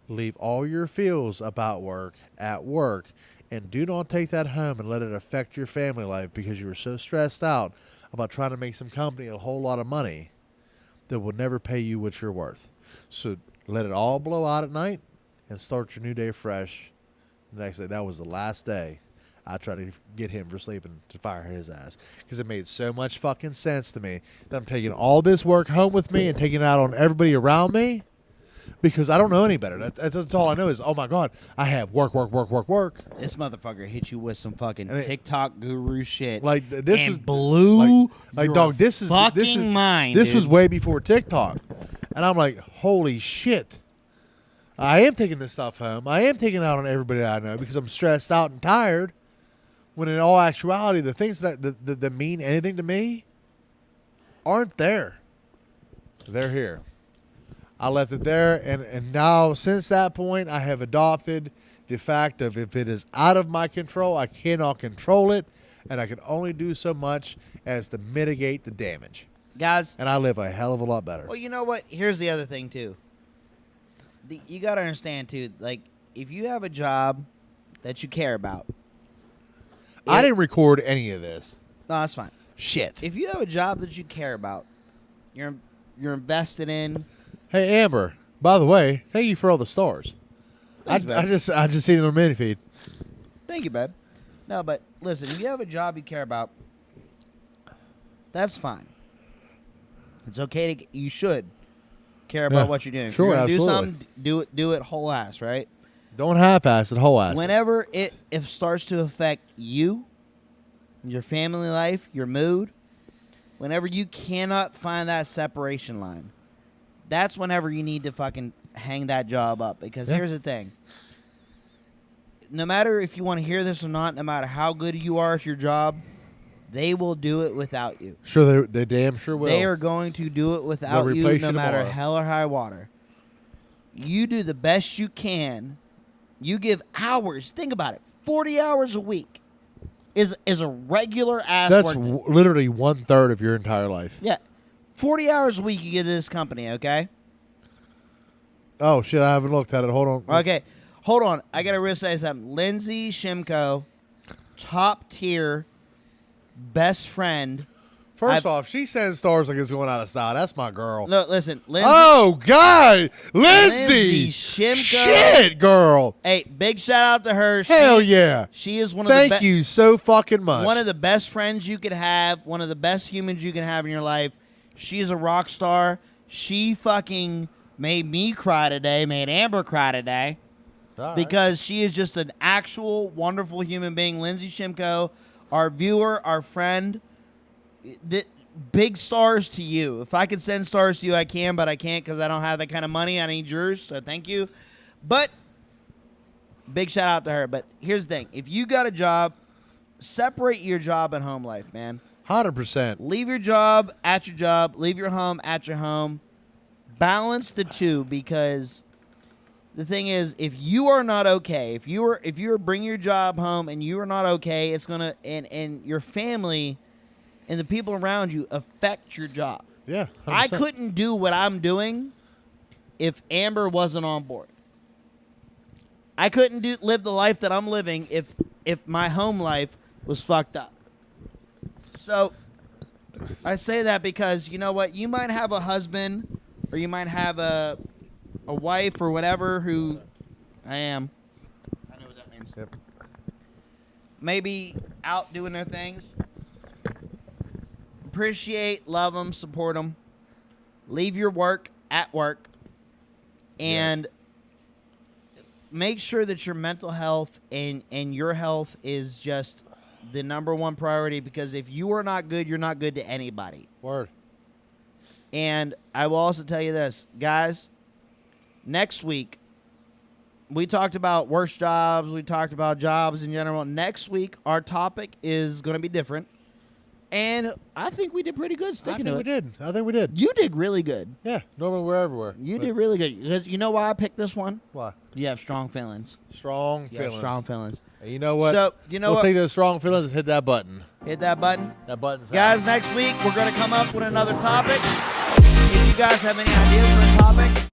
Leave all your feels about work at work. And do not take that home and let it affect your family life because you were so stressed out about trying to make some company a whole lot of money that will never pay you what you're worth. So let it all blow out at night and start your new day fresh. The next day, that was the last day I tried to get him for sleeping to fire his ass, because it made so much fucking sense to me that I'm taking all this work home with me and taking it out on everybody around me, because I don't know any better. That's all I know is, oh my God, I have work. This motherfucker hit you with some fucking TikTok guru shit. Like this and was blew like your dog. This is mind. This dude. was way before TikTok, and I'm like, holy shit. I am taking this stuff home. I am taking it out on everybody I know because I'm stressed out and tired. When in all actuality, the things that mean anything to me aren't there. They're here. I left it there, and now since that point, I have adopted the fact of if it is out of my control, I cannot control it, and I can only do so much as to mitigate the damage. Guys. And I live a hell of a lot better. Well, you know what? Here's the other thing, too. You got to understand, too, like, if you have a job that you care about. I didn't record any of this. No, that's fine. Shit. If you have a job that you care about, you're invested in. Hey, Amber, by the way, thank you for all the stars. Thanks, I just seen it on mini feed. Thank you, babe. No, but listen, if you have a job you care about, that's fine. It's okay you should care about what you're doing. If Sure, you're gonna do absolutely. something, do it whole ass, right? Don't half-ass it, whole ass. Whenever it starts to affect you, your family life, your mood, whenever you cannot find that separation line, that's whenever you need to fucking hang that job up. Because here's the thing. No matter if you want to hear this or not, no matter how good you are at your job, they will do it without you. Sure, they damn sure will. They are going to do it without you replace no you matter tomorrow. hell or high water. You do the best you can. You give hours. Think about it. 40 hours a week is a regular ass That's work. literally 1/3 of your entire life. Yeah. 40 hours a week you give to this company, okay? Oh, shit, I haven't looked at it. Hold on. Okay. Hold on. I got to really say something. Lindsay Shimko, top tier, best friend. First off, she sends stars like it's going out of style. That's my girl. No, listen. Lindsay, Oh, God. Lindsay. Shimko. Shit, girl. Hey, big shout out to her. Hell yeah. She is one of the Thank best. you so fucking much. One of the best friends you could have, one of the best humans you can have in your life. She's a rock star. She fucking made me cry today, made Amber cry today, All right. because she is just an actual wonderful human being. Lindsay Shimko, our viewer, our friend. Big stars to you. If I could send stars to you, I can, but I can't because I don't have that kind of money. I need yours, so thank you. But big shout out to her. But here's the thing: if you got a job, separate your job and home life, man. 100%. Leave your job at your job. Leave your home at your home. Balance the two, because the thing is, if you are not okay, if you are bringing your job home and you are not okay, it's gonna and your family and the people around you affect your job. Yeah. 100%. I couldn't do what I'm doing if Amber wasn't on board. I couldn't live the life that I'm living if my home life was fucked up. So I say that because you know what? You might have a husband or you might have a wife or whatever who I am. I know what that means. Yep. Maybe out doing their things. Appreciate, love them, support them. Leave your work at work. And make sure that your mental health and your health is just the number one priority, because if you are not good, you're not good to anybody. Word. And I will also tell you this, guys, next week, we talked about worst jobs. We talked about jobs in general. Next week, our topic is going to be different. And I think we did pretty good sticking to it. I think we did. You did really good. Yeah. Normally we're everywhere. You did really good. Because you know why I picked this one? Why? You have strong feelings. Strong You have feelings. strong feelings. And you know what? So, you know we'll what? take those strong feelings and hit that button. Hit that button. That button's Guys, out. next week, we're going to come up with another topic. If you guys have any ideas for a topic,